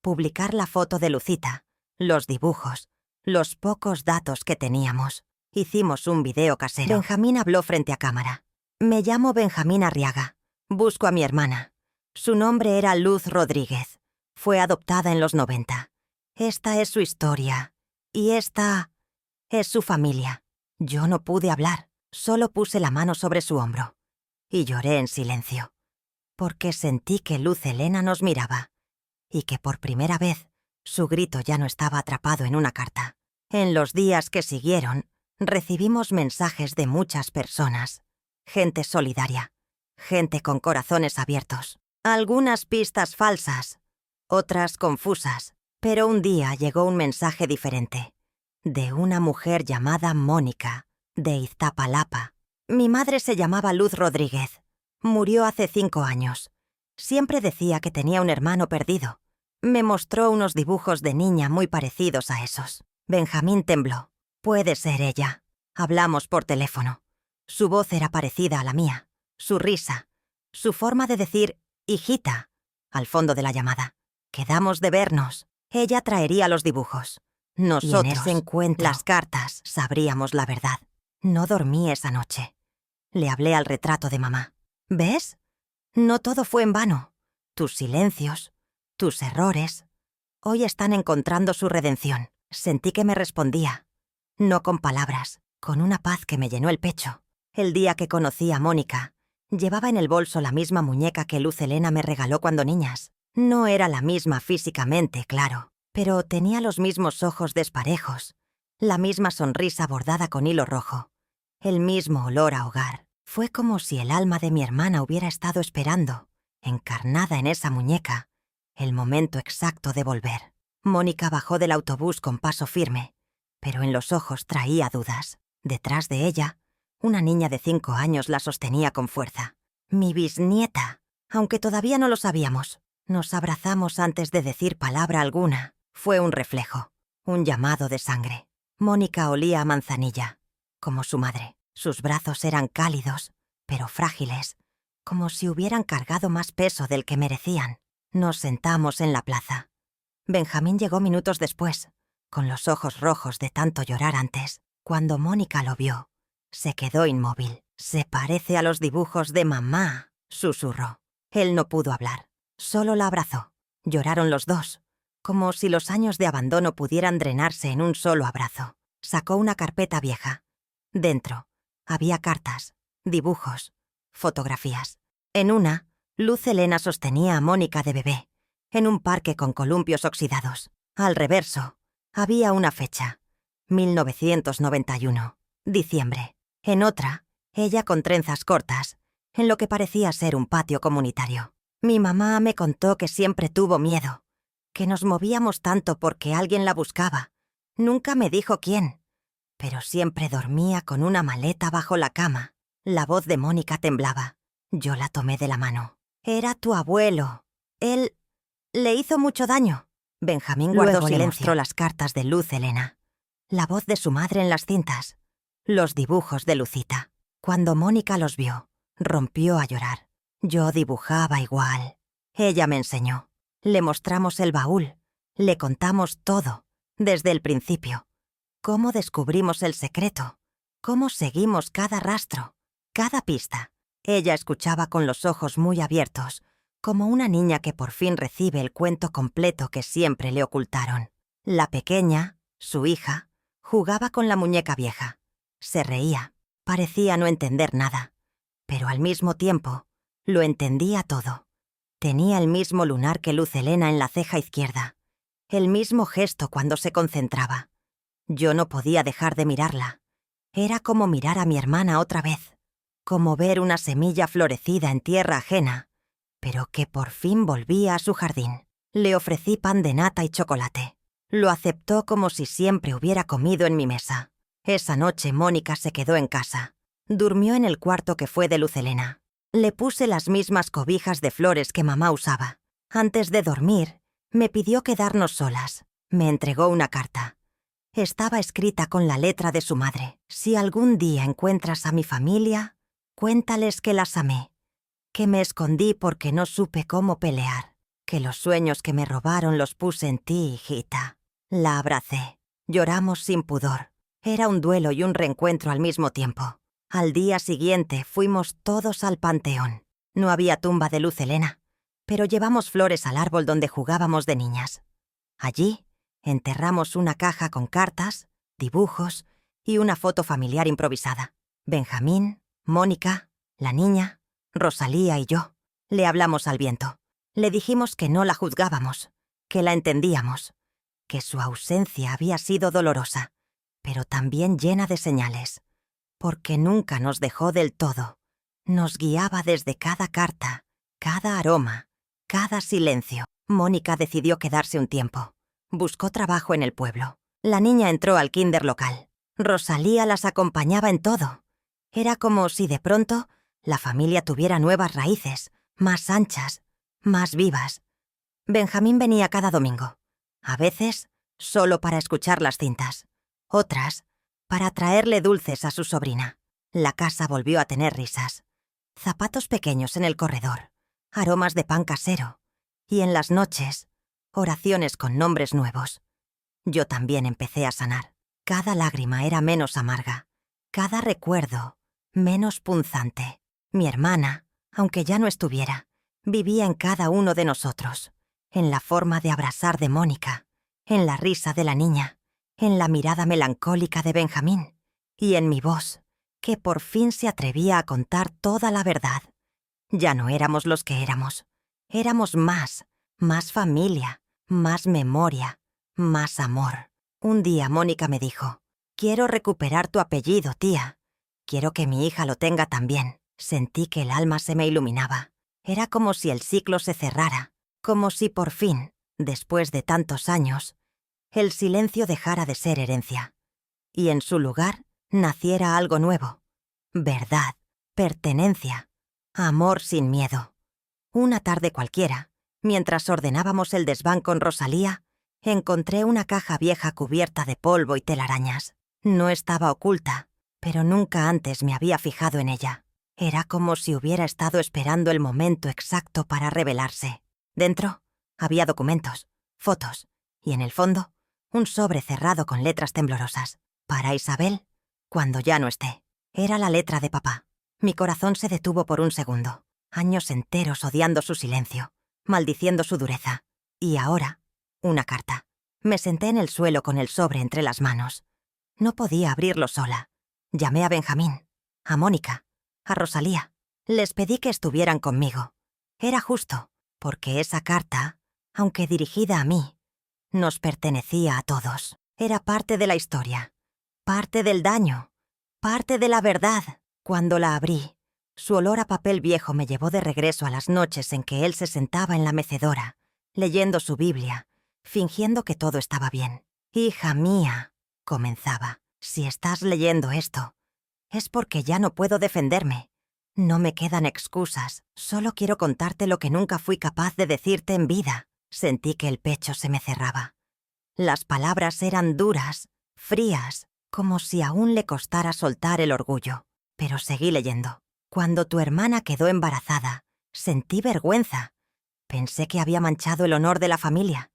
S1: publicar la foto de Lucita, los dibujos, los pocos datos que teníamos. Hicimos un video casero. Benjamín habló frente a cámara. Me llamo Benjamín Arriaga. Busco a mi hermana. Su nombre era Luz Rodríguez. Fue adoptada en los 90. Esta es su historia. Y esta es su familia. Yo no pude hablar. Solo puse la mano sobre su hombro. Y lloré en silencio. Porque sentí que Luz Helena nos miraba. Y que por primera vez su grito ya no estaba atrapado en una carta. En los días que siguieron, recibimos mensajes de muchas personas. Gente solidaria. Gente con corazones abiertos. Algunas pistas falsas. Otras confusas. Pero un día llegó un mensaje diferente. De una mujer llamada Mónica, de Iztapalapa. Mi madre se llamaba Luz Rodríguez. Murió hace 5 años. Siempre decía que tenía un hermano perdido. Me mostró unos dibujos de niña muy parecidos a esos. Benjamín tembló. Puede ser ella. Hablamos por teléfono. Su voz era parecida a la mía. Su risa. Su forma de decir «hijita» al fondo de la llamada. Quedamos de vernos. Ella traería los dibujos. Nosotros, y en ese encuentro, las cartas, sabríamos la verdad. No dormí esa noche. Le hablé al retrato de mamá. ¿Ves? No todo fue en vano. Tus silencios, tus errores, hoy están encontrando su redención. Sentí que me respondía. No con palabras, con una paz que me llenó el pecho. El día que conocí a Mónica, llevaba en el bolso la misma muñeca que Luz Helena me regaló cuando niñas. No era la misma físicamente, claro, pero tenía los mismos ojos desparejos, la misma sonrisa bordada con hilo rojo, el mismo olor a hogar. Fue como si el alma de mi hermana hubiera estado esperando, encarnada en esa muñeca, el momento exacto de volver. Mónica bajó del autobús con paso firme, pero en los ojos traía dudas. Detrás de ella, una niña de 5 años la sostenía con fuerza. Mi bisnieta, aunque todavía no lo sabíamos. Nos abrazamos antes de decir palabra alguna. Fue un reflejo, un llamado de sangre. Mónica olía a manzanilla, como su madre. Sus brazos eran cálidos, pero frágiles, como si hubieran cargado más peso del que merecían. Nos sentamos en la plaza. Benjamín llegó minutos después, con los ojos rojos de tanto llorar antes. Cuando Mónica lo vio, se quedó inmóvil. «Se parece a los dibujos de mamá», susurró. Él no pudo hablar, solo la abrazó. Lloraron los dos, como si los años de abandono pudieran drenarse en un solo abrazo. Sacó una carpeta vieja. Dentro había cartas, dibujos, fotografías. En una, Luz Helena sostenía a Mónica de bebé, en un parque con columpios oxidados. Al reverso, había una fecha, 1991, diciembre. En otra, ella con trenzas cortas, en lo que parecía ser un patio comunitario. Mi mamá me contó que siempre tuvo miedo, que nos movíamos tanto porque alguien la buscaba. Nunca me dijo quién, pero siempre dormía con una maleta bajo la cama. La voz de Mónica temblaba. Yo la tomé de la mano. «Era tu abuelo. Él le hizo mucho daño». Benjamín guardó silencio. Le mostró las cartas de Luz Helena, la voz de su madre en las cintas, los dibujos de Lucita. Cuando Mónica los vio, rompió a llorar. Yo dibujaba igual. Ella me enseñó. Le mostramos el baúl. Le contamos todo, desde el principio. Cómo descubrimos el secreto. Cómo seguimos cada rastro, cada pista. Ella escuchaba con los ojos muy abiertos, como una niña que por fin recibe el cuento completo que siempre le ocultaron. La pequeña, su hija, jugaba con la muñeca vieja. Se reía. Parecía no entender nada, pero al mismo tiempo lo entendía todo. Tenía el mismo lunar que Luz Helena en la ceja izquierda, el mismo gesto cuando se concentraba. Yo no podía dejar de mirarla. Era como mirar a mi hermana otra vez, como ver una semilla florecida en tierra ajena, pero que por fin volvía a su jardín. Le ofrecí pan de nata y chocolate. Lo aceptó como si siempre hubiera comido en mi mesa. Esa noche Mónica se quedó en casa. Durmió en el cuarto que fue de Luz Helena. Le puse las mismas cobijas de flores que mamá usaba. Antes de dormir, me pidió quedarnos solas. Me entregó una carta. Estaba escrita con la letra de su madre. «Si algún día encuentras a mi familia, cuéntales que las amé, que me escondí porque no supe cómo pelear, que los sueños que me robaron los puse en ti, hijita». La abracé. Lloramos sin pudor. Era un duelo y un reencuentro al mismo tiempo. Al día siguiente fuimos todos al panteón. No había tumba de Luz Helena, pero llevamos flores al árbol donde jugábamos de niñas. Allí enterramos una caja con cartas, dibujos y una foto familiar improvisada. Benjamín, Mónica, la niña, Rosalía y yo. Le hablamos al viento. Le dijimos que no la juzgábamos, que la entendíamos, que su ausencia había sido dolorosa, pero también llena de señales, porque nunca nos dejó del todo. Nos guiaba desde cada carta, cada aroma, cada silencio. Mónica decidió quedarse un tiempo. Buscó trabajo en el pueblo. La niña entró al kinder local. Rosalía las acompañaba en todo. Era como si de pronto la familia tuviera nuevas raíces, más anchas, más vivas. Benjamín venía cada domingo. A veces, solo para escuchar las cintas. Otras, para traerle dulces a su sobrina. La casa volvió a tener risas. Zapatos pequeños en el corredor. Aromas de pan casero. Y en las noches, oraciones con nombres nuevos. Yo también empecé a sanar. Cada lágrima era menos amarga. Cada recuerdo, menos punzante. Mi hermana, aunque ya no estuviera, vivía en cada uno de nosotros. En la forma de abrazar de Mónica, en la risa de la niña, en la mirada melancólica de Benjamín, y en mi voz, que por fin se atrevía a contar toda la verdad. Ya no éramos los que éramos. Éramos más familia, más memoria, más amor. Un día Mónica me dijo: «Quiero recuperar tu apellido, tía. Quiero que mi hija lo tenga también». Sentí que el alma se me iluminaba. Era como si el ciclo se cerrara, como si por fin, después de tantos años, el silencio dejara de ser herencia, y en su lugar naciera algo nuevo. Verdad, pertenencia, amor sin miedo. Una tarde cualquiera, mientras ordenábamos el desván con Rosalía, encontré una caja vieja cubierta de polvo y telarañas. No estaba oculta, pero nunca antes me había fijado en ella. Era como si hubiera estado esperando el momento exacto para revelarse. Dentro había documentos, fotos, y en el fondo, un sobre cerrado con letras temblorosas. Para Isabel, cuando ya no esté. Era la letra de papá. Mi corazón se detuvo por un segundo. Años enteros odiando su silencio, maldiciendo su dureza. Y ahora, una carta. Me senté en el suelo con el sobre entre las manos. No podía abrirlo sola. Llamé a Benjamín, a Mónica, a Rosalía. Les pedí que estuvieran conmigo. Era justo, porque esa carta, aunque dirigida a mí, nos pertenecía a todos. Era parte de la historia, parte del daño, parte de la verdad. Cuando la abrí, su olor a papel viejo me llevó de regreso a las noches en que él se sentaba en la mecedora, leyendo su Biblia, fingiendo que todo estaba bien. «Hija mía», comenzaba, «si estás leyendo esto, es porque ya no puedo defenderme. No me quedan excusas. Solo quiero contarte lo que nunca fui capaz de decirte en vida». Sentí que el pecho se me cerraba. Las palabras eran duras, frías, como si aún le costara soltar el orgullo. Pero seguí leyendo. «Cuando tu hermana quedó embarazada, sentí vergüenza. Pensé que había manchado el honor de la familia.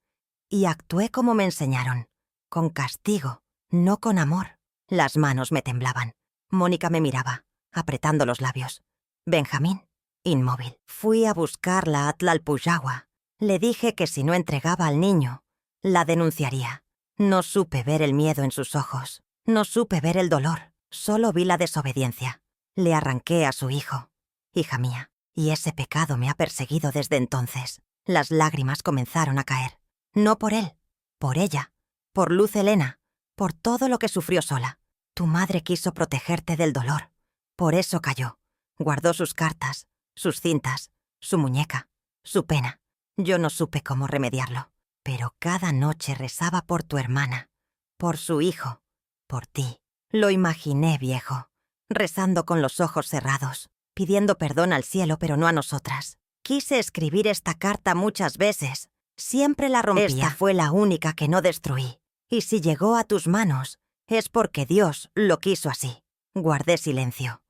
S1: Y actué como me enseñaron, con castigo, no con amor». Las manos me temblaban. Mónica me miraba, apretando los labios. Benjamín, inmóvil. Fui a buscarla a Tlalpujahua. Le dije que si no entregaba al niño, la denunciaría. No supe ver el miedo en sus ojos. No supe ver el dolor. Solo vi la desobediencia. Le arranqué a su hijo. Hija mía. Y ese pecado me ha perseguido desde entonces. Las lágrimas comenzaron a caer. No por él, por ella, por Luz Helena, por todo lo que sufrió sola. Tu madre quiso protegerte del dolor. Por eso cayó. Guardó sus cartas, sus cintas, su muñeca, su pena. Yo no supe cómo remediarlo. Pero cada noche rezaba por tu hermana, por su hijo, por ti. Lo imaginé, viejo, rezando con los ojos cerrados, pidiendo perdón al cielo pero no a nosotras. Quise escribir esta carta muchas veces. Siempre la rompía. Esta fue la única que no destruí. Y si llegó a tus manos, es porque Dios lo quiso así. Guardé silencio.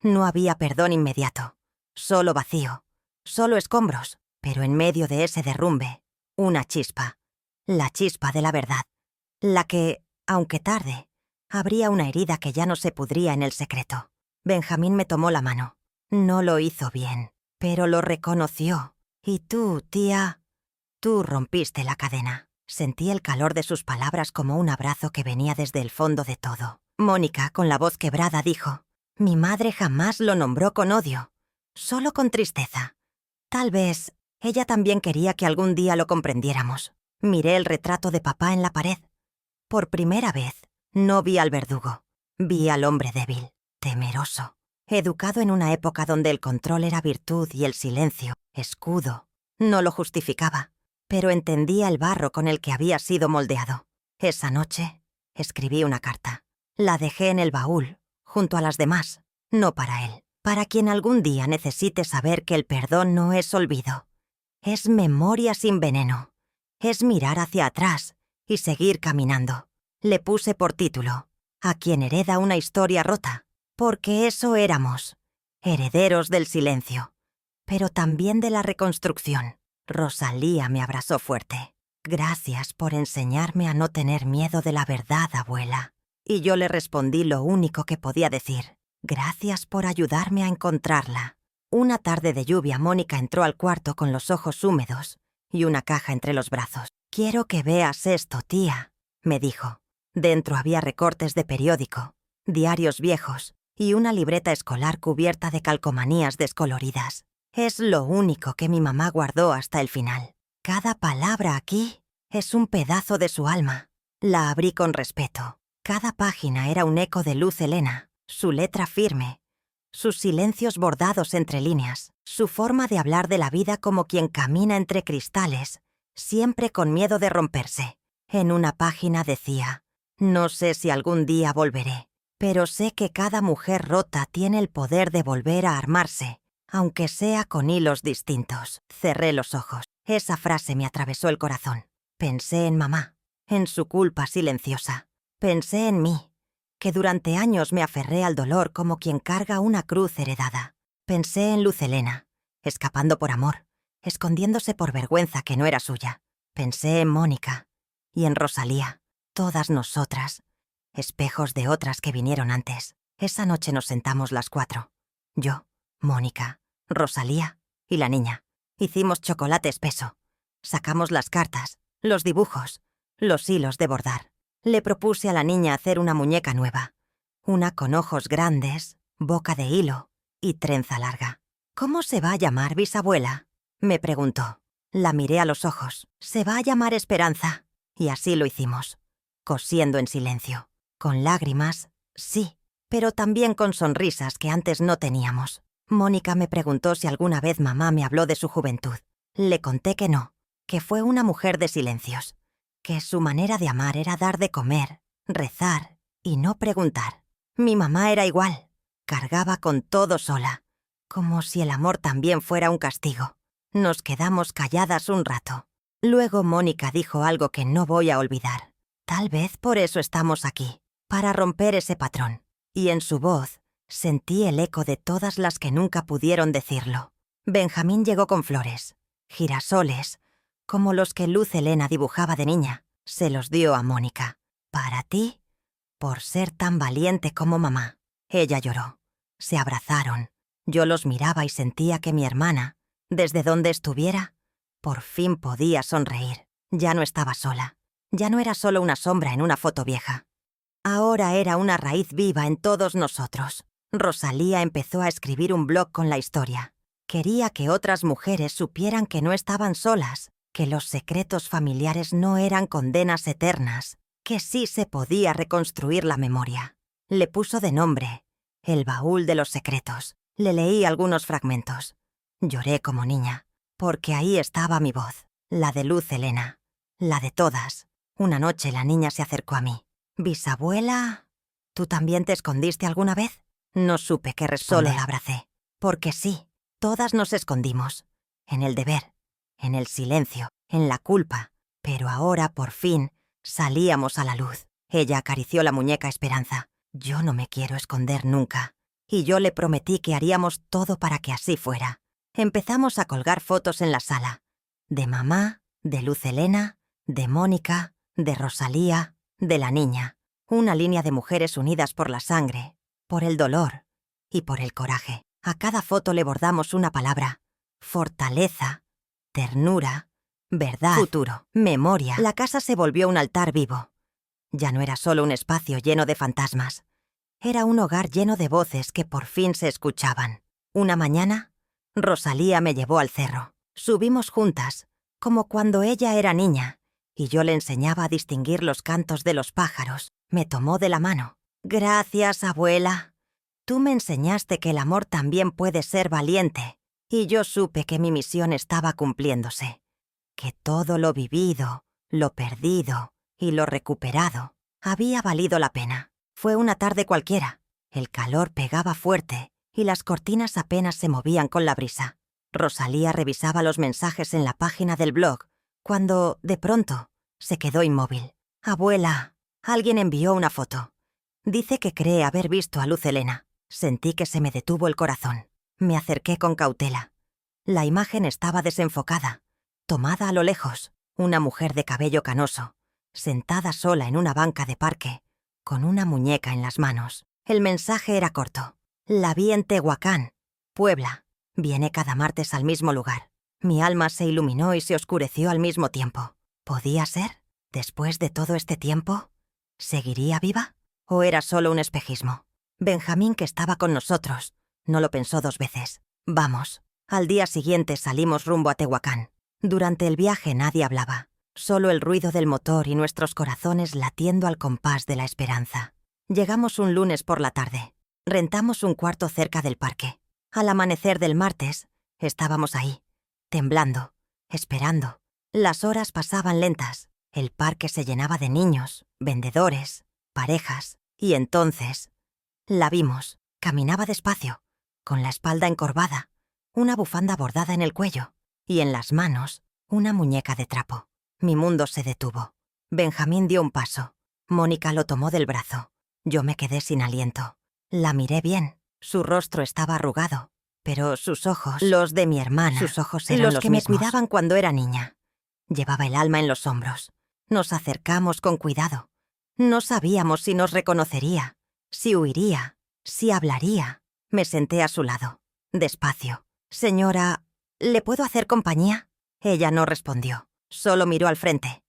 S1: No había perdón inmediato. Solo vacío. Solo escombros. Pero en medio de ese derrumbe, una chispa. La chispa de la verdad. La que, aunque tarde, abría una herida que ya no se pudría en el secreto. Benjamín me tomó la mano. No lo hizo bien, pero lo reconoció. Y tú, tía, tú rompiste la cadena. Sentí el calor de sus palabras como un abrazo que venía desde el fondo de todo. Mónica, con la voz quebrada, dijo: «Mi madre jamás lo nombró con odio, solo con tristeza. Tal vez ella también quería que algún día lo comprendiéramos». Miré el retrato de papá en la pared. Por primera vez, no vi al verdugo. Vi al hombre débil, temeroso, educado en una época donde el control era virtud y el silencio, escudo. No lo justificaba, pero entendía el barro con el que había sido moldeado. Esa noche, escribí una carta. La dejé en el baúl, junto a las demás, no para él, para quien algún día necesite saber que el perdón no es olvido. Es memoria sin veneno. Es mirar hacia atrás y seguir caminando. Le puse por título: A quien hereda una historia rota, porque eso éramos, herederos del silencio, pero también de la reconstrucción. Rosalía me abrazó fuerte. Gracias por enseñarme a no tener miedo de la verdad, abuela. Y yo le respondí lo único que podía decir: gracias por ayudarme a encontrarla. Una tarde de lluvia, Mónica entró al cuarto con los ojos húmedos y una caja entre los brazos. «Quiero que veas esto, tía», me dijo. Dentro había recortes de periódico, diarios viejos y una libreta escolar cubierta de calcomanías descoloridas. Es lo único que mi mamá guardó hasta el final. Cada palabra aquí es un pedazo de su alma. La abrí con respeto. Cada página era un eco de Luz Helena, su letra firme, sus silencios bordados entre líneas, su forma de hablar de la vida como quien camina entre cristales, siempre con miedo de romperse. En una página decía: no sé si algún día volveré, pero sé que cada mujer rota tiene el poder de volver a armarse, aunque sea con hilos distintos. Cerré los ojos. Esa frase me atravesó el corazón. Pensé en mamá, en su culpa silenciosa. Pensé en mí, que durante años me aferré al dolor como quien carga una cruz heredada. Pensé en Luz Helena, escapando por amor, escondiéndose por vergüenza que no era suya. Pensé en Mónica y en Rosalía, todas nosotras, espejos de otras que vinieron antes. Esa noche nos sentamos las 4. Yo, Mónica, Rosalía y la niña. Hicimos chocolate espeso. Sacamos las cartas, los dibujos, los hilos de bordar. Le propuse a la niña hacer una muñeca nueva. Una con ojos grandes, boca de hilo y trenza larga. «¿Cómo se va a llamar, bisabuela?», me preguntó. La miré a los ojos. «Se va a llamar Esperanza». Y así lo hicimos, cosiendo en silencio. Con lágrimas, sí, pero también con sonrisas que antes no teníamos. Mónica me preguntó si alguna vez mamá me habló de su juventud. Le conté que no, que fue una mujer de silencios, que su manera de amar era dar de comer, rezar y no preguntar. Mi mamá era igual, cargaba con todo sola, como si el amor también fuera un castigo. Nos quedamos calladas un rato. Luego Mónica dijo algo que no voy a olvidar. Tal vez por eso estamos aquí, para romper ese patrón. Y en su voz sentí el eco de todas las que nunca pudieron decirlo. Benjamín llegó con flores, girasoles, como los que Luz Helena dibujaba de niña. Se los dio a Mónica. «Para ti, por ser tan valiente como mamá». Ella lloró. Se abrazaron. Yo los miraba y sentía que mi hermana, desde donde estuviera, por fin podía sonreír. Ya no estaba sola. Ya no era solo una sombra en una foto vieja. Ahora era una raíz viva en todos nosotros. Rosalía empezó a escribir un blog con la historia. Quería que otras mujeres supieran que no estaban solas, que los secretos familiares no eran condenas eternas, que sí se podía reconstruir la memoria. Le puso de nombre El baúl de los secretos. Le leí algunos fragmentos. Lloré como niña, porque ahí estaba mi voz, la de Luz Helena, la de todas. Una noche la niña se acercó a mí. «Bisabuela, ¿tú también te escondiste alguna vez?». No supe qué responder. Solo la abracé. Porque sí, todas nos escondimos. En el deber, en el silencio, en la culpa. Pero ahora, por fin, salíamos a la luz. Ella acarició la muñeca Esperanza. «Yo no me quiero esconder nunca». Y yo le prometí que haríamos todo para que así fuera. Empezamos a colgar fotos en la sala. De mamá, de Luz Helena, de Mónica, de Rosalía, de la niña. Una línea de mujeres unidas por la sangre, por el dolor y por el coraje. A cada foto le bordamos una palabra: fortaleza, ternura, verdad, futuro, memoria. La casa se volvió un altar vivo. Ya no era solo un espacio lleno de fantasmas. Era un hogar lleno de voces que por fin se escuchaban. Una mañana, Rosalía me llevó al cerro. Subimos juntas, como cuando ella era niña, y yo le enseñaba a distinguir los cantos de los pájaros. Me tomó de la mano. «Gracias, abuela. Tú me enseñaste que el amor también puede ser valiente». Y yo supe que mi misión estaba cumpliéndose. Que todo lo vivido, lo perdido y lo recuperado había valido la pena. Fue una tarde cualquiera. El calor pegaba fuerte y las cortinas apenas se movían con la brisa. Rosalía revisaba los mensajes en la página del blog, cuando, de pronto, se quedó inmóvil. «Abuela, alguien envió una foto. Dice que cree haber visto a Luz Helena». Sentí que se me detuvo el corazón. Me acerqué con cautela. La imagen estaba desenfocada, tomada a lo lejos. Una mujer de cabello canoso, sentada sola en una banca de parque, con una muñeca en las manos. El mensaje era corto. «La vi en Tehuacán, Puebla. Viene cada martes al mismo lugar». Mi alma se iluminó y se oscureció al mismo tiempo. ¿Podía ser? ¿Después de todo este tiempo? ¿Seguiría viva? ¿O era solo un espejismo? Benjamín, que estaba con nosotros, no lo pensó 2 veces. «Vamos». Al día siguiente salimos rumbo a Tehuacán. Durante el viaje nadie hablaba, solo el ruido del motor y nuestros corazones latiendo al compás de la esperanza. Llegamos un lunes por la tarde. Rentamos un cuarto cerca del parque. Al amanecer del martes, estábamos ahí, temblando, esperando. Las horas pasaban lentas. El parque se llenaba de niños, vendedores, parejas. Y entonces la vimos. Caminaba despacio, con la espalda encorvada, una bufanda bordada en el cuello y en las manos una muñeca de trapo. Mi mundo se detuvo. Benjamín dio un paso. Mónica lo tomó del brazo. Yo me quedé sin aliento. La miré bien. Su rostro estaba arrugado, pero sus ojos, los de mi hermana, sus ojos eran los que mismos. Me cuidaban cuando era niña. Llevaba el alma en los hombros. Nos acercamos con cuidado. No sabíamos si nos reconocería, si huiría, si hablaría. Me senté a su lado, despacio. «Señora, ¿le puedo hacer compañía?» Ella no respondió, solo miró al frente.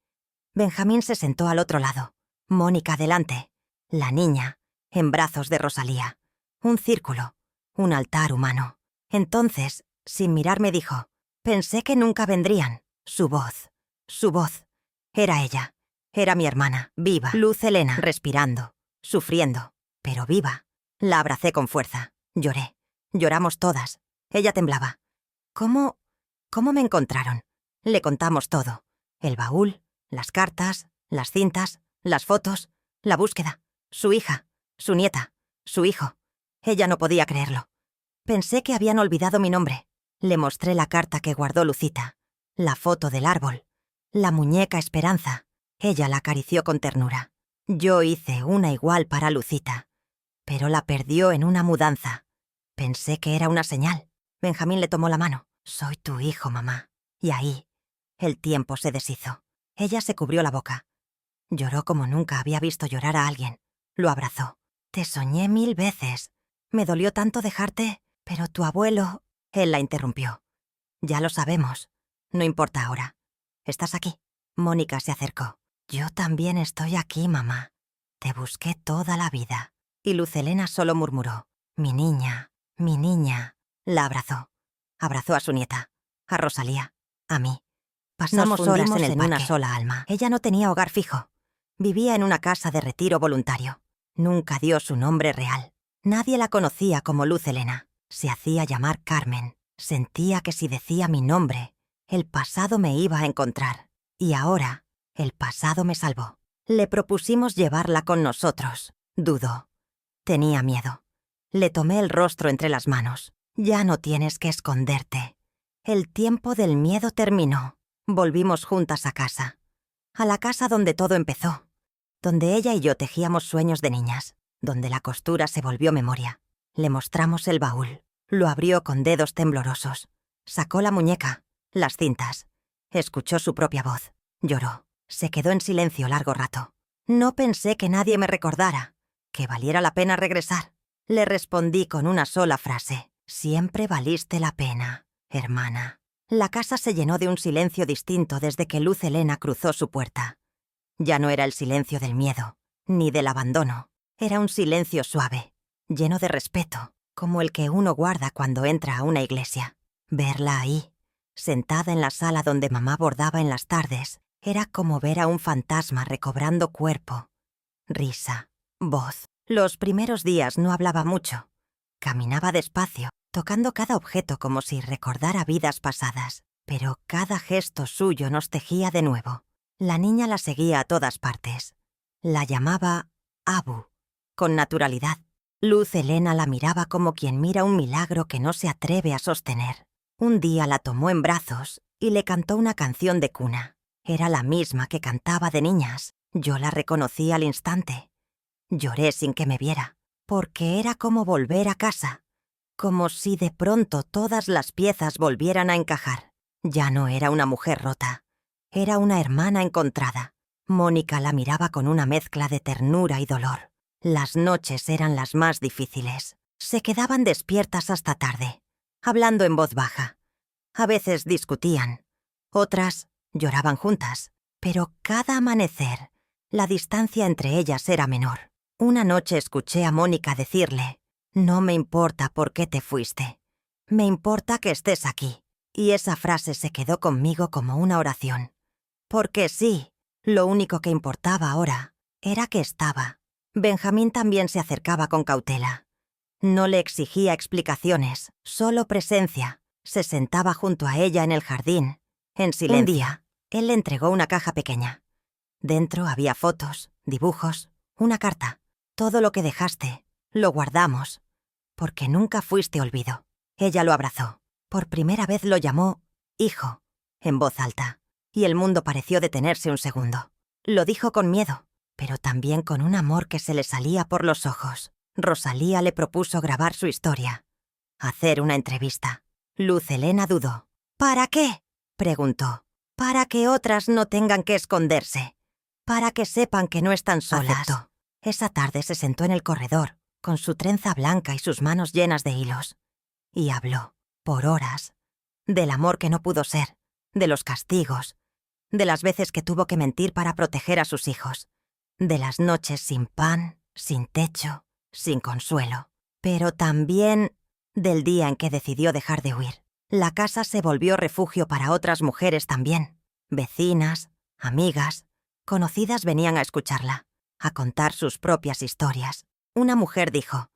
S1: Benjamín se sentó al otro lado. Mónica delante. La niña, en brazos de Rosalía. Un círculo, un altar humano. Entonces, sin mirarme, dijo: «Pensé que nunca vendrían». Su voz. Era ella. Era mi hermana, viva. Luz Helena, respirando, sufriendo, pero viva. La abracé con fuerza. Lloré. Lloramos todas. Ella temblaba. ¿Cómo me encontraron? Le contamos todo. El baúl, las cartas, las cintas, las fotos, la búsqueda, su hija, su nieta, su hijo. Ella no podía creerlo. Pensé que habían olvidado mi nombre. Le mostré la carta que guardó Lucita, la foto del árbol, la muñeca Esperanza. Ella la acarició con ternura. Yo hice una igual para Lucita, pero la perdió en una mudanza. Pensé que era una señal. Benjamín le tomó la mano. «Soy tu hijo, mamá». Y ahí, el tiempo se deshizo. Ella se cubrió la boca. Lloró como nunca había visto llorar a alguien. Lo abrazó. «Te soñé 1000 veces. Me dolió tanto dejarte, pero tu abuelo...» Él la interrumpió. «Ya lo sabemos. No importa ahora. ¿Estás aquí?» Mónica se acercó. «Yo también estoy aquí, mamá. Te busqué toda la vida». Y Luz Helena solo murmuró: «Mi niña, mi niña». La abrazó. Abrazó a su nieta, a Rosalía, a mí. Pasamos horas en el parque. Una sola alma. Ella no tenía hogar fijo. Vivía en una casa de retiro voluntario. Nunca dio su nombre real. Nadie la conocía como Luz Helena. Se hacía llamar Carmen. Sentía que si decía mi nombre, el pasado me iba a encontrar. Y ahora, el pasado me salvó. Le propusimos llevarla con nosotros. Dudó. Tenía miedo. Le tomé el rostro entre las manos. «Ya no tienes que esconderte. El tiempo del miedo terminó». Volvimos juntas a casa. A la casa donde todo empezó. Donde ella y yo tejíamos sueños de niñas. Donde la costura se volvió memoria. Le mostramos el baúl. Lo abrió con dedos temblorosos. Sacó la muñeca, las cintas. Escuchó su propia voz. Lloró. Se quedó en silencio largo rato. No pensé que nadie me recordara, que valiera la pena regresar. Le respondí con una sola frase: «Siempre valiste la pena, hermana». La casa se llenó de un silencio distinto desde que Luz Helena cruzó su puerta. Ya no era el silencio del miedo, ni del abandono. Era un silencio suave, lleno de respeto, como el que uno guarda cuando entra a una iglesia. Verla ahí, sentada en la sala donde mamá bordaba en las tardes, era como ver a un fantasma recobrando cuerpo, risa, voz. Los primeros días no hablaba mucho. Caminaba despacio, tocando cada objeto como si recordara vidas pasadas. Pero cada gesto suyo nos tejía de nuevo. La niña la seguía a todas partes. La llamaba Abu, con naturalidad. Luz Helena la miraba como quien mira un milagro que no se atreve a sostener. Un día la tomó en brazos y le cantó una canción de cuna. Era la misma que cantaba de niñas. Yo la reconocí al instante. Lloré sin que me viera, porque era como volver a casa, como si de pronto todas las piezas volvieran a encajar. Ya no era una mujer rota, era una hermana encontrada. Mónica la miraba con una mezcla de ternura y dolor. Las noches eran las más difíciles. Se quedaban despiertas hasta tarde, hablando en voz baja. A veces discutían, otras lloraban juntas, pero cada amanecer la distancia entre ellas era menor. Una noche escuché a Mónica decirle: «No me importa por qué te fuiste. Me importa que estés aquí». Y esa frase se quedó conmigo como una oración. Porque sí, lo único que importaba ahora era que estaba. Benjamín también se acercaba con cautela. No le exigía explicaciones, solo presencia. Se sentaba junto a ella en el jardín, en silencio. Un día, él le entregó una caja pequeña. Dentro había fotos, dibujos, una carta. Todo lo que dejaste, lo guardamos, porque nunca fuiste olvido. Ella lo abrazó. Por primera vez lo llamó hijo, en voz alta, y el mundo pareció detenerse un segundo. Lo dijo con miedo, pero también con un amor que se le salía por los ojos. Rosalía le propuso grabar su historia, hacer una entrevista. Luz Helena dudó. «¿Para qué?», preguntó. «Para que otras no tengan que esconderse, para que sepan que no están solas». Aceptó. Esa tarde se sentó en el corredor, con su trenza blanca y sus manos llenas de hilos, y habló, por horas, del amor que no pudo ser, de los castigos, de las veces que tuvo que mentir para proteger a sus hijos, de las noches sin pan, sin techo, sin consuelo, pero también del día en que decidió dejar de huir. La casa se volvió refugio para otras mujeres también. Vecinas, amigas, conocidas venían a escucharla, a contar sus propias historias. Una mujer dijo: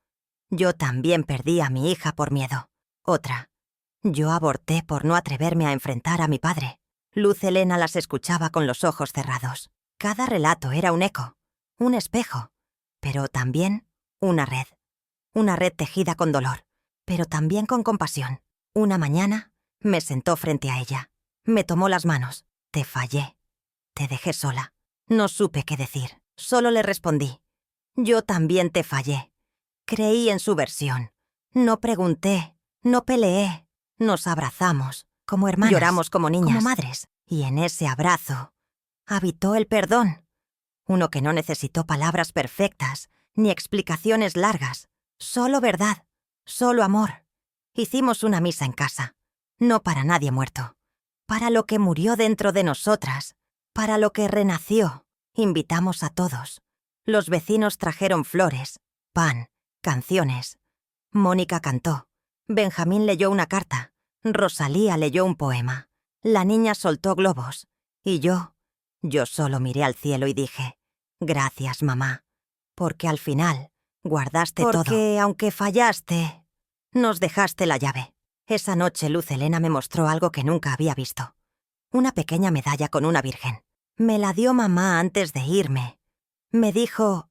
S1: «Yo también perdí a mi hija por miedo». Otra: «Yo aborté por no atreverme a enfrentar a mi padre». Luz Helena las escuchaba con los ojos cerrados. Cada relato era un eco, un espejo, pero también una red. Una red tejida con dolor, pero también con compasión. Una mañana me sentó frente a ella. Me tomó las manos. «Te fallé. Te dejé sola. No supe qué decir. Solo le respondí: «Yo también te fallé». Creí en su versión. No pregunté, no peleé. Nos abrazamos, como hermanas. Lloramos como niñas, como madres. Y en ese abrazo habitó el perdón. Uno que no necesitó palabras perfectas, ni explicaciones largas. Solo verdad, solo amor. Hicimos una misa en casa. No para nadie muerto. Para lo que murió dentro de nosotras. Para lo que renació. Invitamos a todos. Los vecinos trajeron flores, pan, canciones. Mónica cantó. Benjamín leyó una carta. Rosalía leyó un poema. La niña soltó globos. Y yo solo miré al cielo y dije: «Gracias, mamá, porque al final guardaste todo. Porque aunque fallaste, nos dejaste la llave». Esa noche Luz Helena me mostró algo que nunca había visto. Una pequeña medalla con una virgen. Me la dio mamá antes de irme. Me dijo: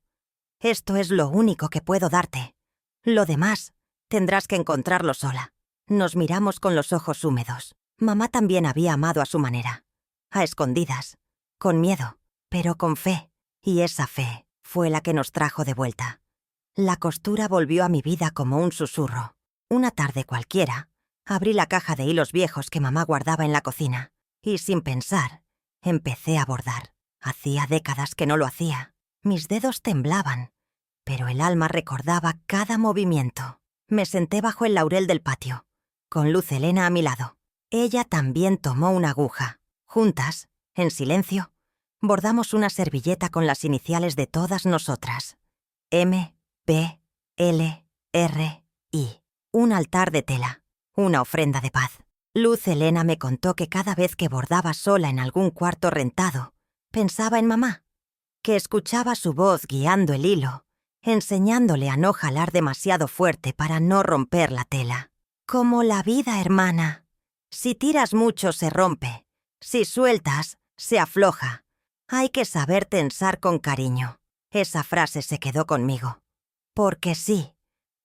S1: «Esto es lo único que puedo darte. Lo demás tendrás que encontrarlo sola». Nos miramos con los ojos húmedos. Mamá también había amado a su manera. A escondidas, con miedo, pero con fe. Y esa fe fue la que nos trajo de vuelta. La costura volvió a mi vida como un susurro. Una tarde cualquiera, abrí la caja de hilos viejos que mamá guardaba en la cocina y, sin pensar, empecé a bordar. Hacía décadas que no lo hacía. Mis dedos temblaban, pero el alma recordaba cada movimiento. Me senté bajo el laurel del patio, con Luz Helena a mi lado. Ella también tomó una aguja. Juntas, en silencio, bordamos una servilleta con las iniciales de todas nosotras. M, P, L, R, I. Un altar de tela, una ofrenda de paz. Luz Helena me contó que cada vez que bordaba sola en algún cuarto rentado, pensaba en mamá, que escuchaba su voz guiando el hilo, enseñándole a no jalar demasiado fuerte para no romper la tela. Como la vida, hermana. Si tiras mucho se rompe, si sueltas se afloja. Hay que saber tensar con cariño. Esa frase se quedó conmigo. Porque sí,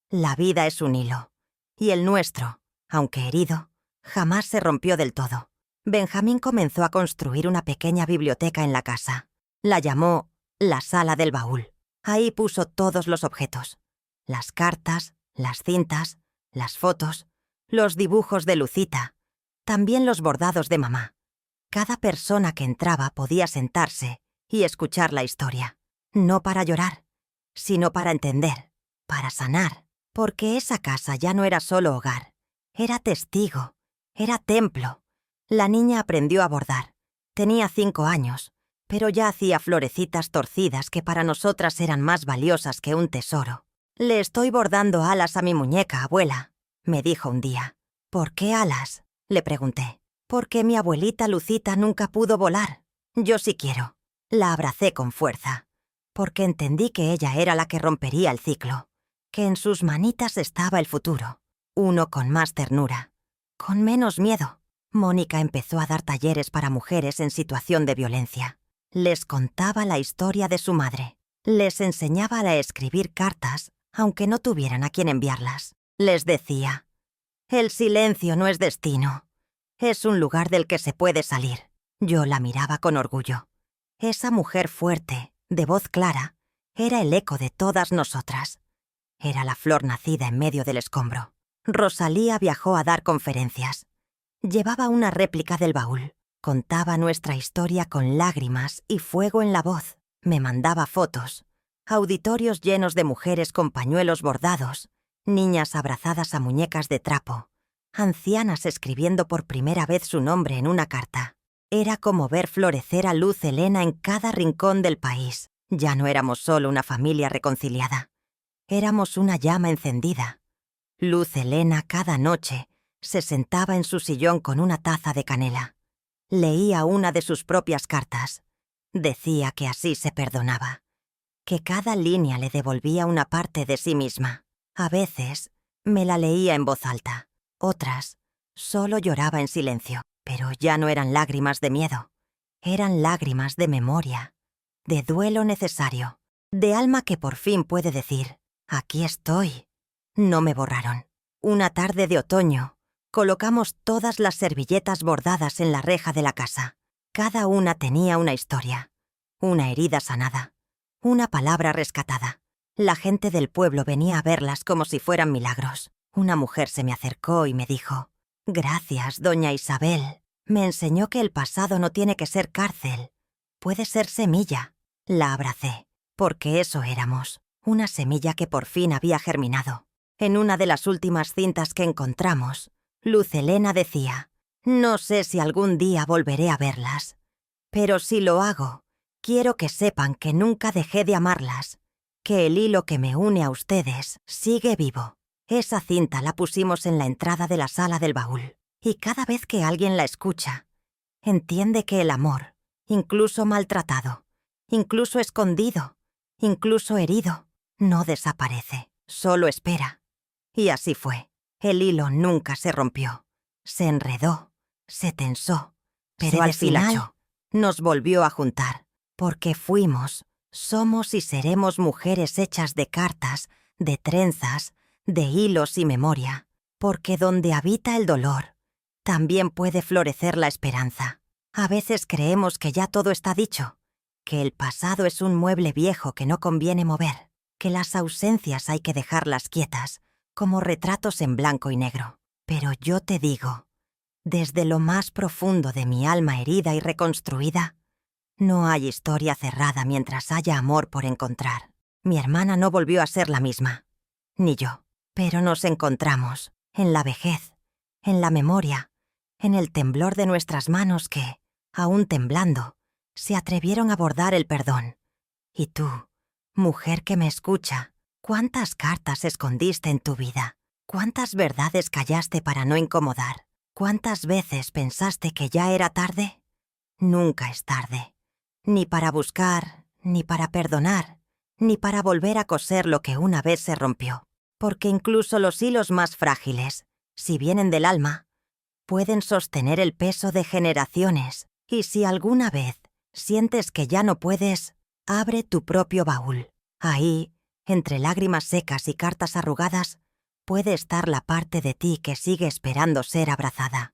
S1: la vida es un hilo, y el nuestro, aunque herido, Jamás se rompió del todo. Benjamín comenzó a construir una pequeña biblioteca en la casa. La llamó la sala del baúl. Ahí puso todos los objetos: las cartas, las cintas, las fotos, los dibujos de Lucita, también los bordados de mamá. Cada persona que entraba podía sentarse y escuchar la historia. No para llorar, sino para entender, para sanar, porque esa casa ya no era solo hogar, era testigo, era templo. La niña aprendió a bordar. Tenía 5 años, pero ya hacía florecitas torcidas que para nosotras eran más valiosas que un tesoro. «Le estoy bordando alas a mi muñeca, abuela», me dijo un día. «¿Por qué alas?», le pregunté. «Porque mi abuelita Lucita nunca pudo volar. Yo sí quiero». La abracé con fuerza, porque entendí que ella era la que rompería el ciclo, que en sus manitas estaba el futuro, uno con más ternura, con menos miedo. Mónica empezó a dar talleres para mujeres en situación de violencia. Les contaba la historia de su madre. Les enseñaba a escribir cartas, aunque no tuvieran a quién enviarlas. Les decía: «El silencio no es destino. Es un lugar del que se puede salir». Yo la miraba con orgullo. Esa mujer fuerte, de voz clara, era el eco de todas nosotras. Era la flor nacida en medio del escombro. Rosalía viajó a dar conferencias. Llevaba una réplica del baúl. Contaba nuestra historia con lágrimas y fuego en la voz. Me mandaba fotos. Auditorios llenos de mujeres con pañuelos bordados, niñas abrazadas a muñecas de trapo, ancianas escribiendo por primera vez su nombre en una carta. Era como ver florecer a Luz Helena en cada rincón del país. Ya no éramos solo una familia reconciliada. Éramos una llama encendida. Luz Helena cada noche se sentaba en su sillón con una taza de canela. Leía una de sus propias cartas. Decía que así se perdonaba, que cada línea le devolvía una parte de sí misma. A veces me la leía en voz alta, otras solo lloraba en silencio, pero ya no eran lágrimas de miedo, eran lágrimas de memoria, de duelo necesario, de alma que por fin puede decir: «Aquí estoy». No me borraron. Una tarde de otoño, colocamos todas las servilletas bordadas en la reja de la casa. Cada una tenía una historia, una herida sanada, una palabra rescatada. La gente del pueblo venía a verlas como si fueran milagros. Una mujer se me acercó y me dijo: «Gracias, doña Isabel. Me enseñó que el pasado no tiene que ser cárcel, puede ser semilla». La abracé, porque eso éramos, una semilla que por fin había germinado. En una de las últimas cintas que encontramos, Luz Helena decía: «No sé si algún día volveré a verlas, pero si lo hago, quiero que sepan que nunca dejé de amarlas, que el hilo que me une a ustedes sigue vivo». Esa cinta la pusimos en la entrada de la sala del baúl, y cada vez que alguien la escucha, entiende que el amor, incluso maltratado, incluso escondido, incluso herido, no desaparece, solo espera. Y así fue. El hilo nunca se rompió. Se enredó, se tensó, pero al final nos volvió a juntar, porque fuimos, somos y seremos mujeres hechas de cartas, de trenzas, de hilos y memoria, porque donde habita el dolor, también puede florecer la esperanza. A veces creemos que ya todo está dicho, que el pasado es un mueble viejo que no conviene mover, que las ausencias hay que dejarlas quietas, como retratos en blanco y negro. Pero yo te digo, desde lo más profundo de mi alma herida y reconstruida, no hay historia cerrada mientras haya amor por encontrar. Mi hermana no volvió a ser la misma, ni yo. Pero nos encontramos, en la vejez, en la memoria, en el temblor de nuestras manos que, aún temblando, se atrevieron a bordar el perdón. Y tú, mujer que me escucha, ¿cuántas cartas escondiste en tu vida? ¿Cuántas verdades callaste para no incomodar? ¿Cuántas veces pensaste que ya era tarde? Nunca es tarde, ni para buscar, ni para perdonar, ni para volver a coser lo que una vez se rompió. Porque incluso los hilos más frágiles, si vienen del alma, pueden sostener el peso de generaciones. Y si alguna vez sientes que ya no puedes, abre tu propio baúl. Ahí, entre lágrimas secas y cartas arrugadas, puede estar la parte de ti que sigue esperando ser abrazada.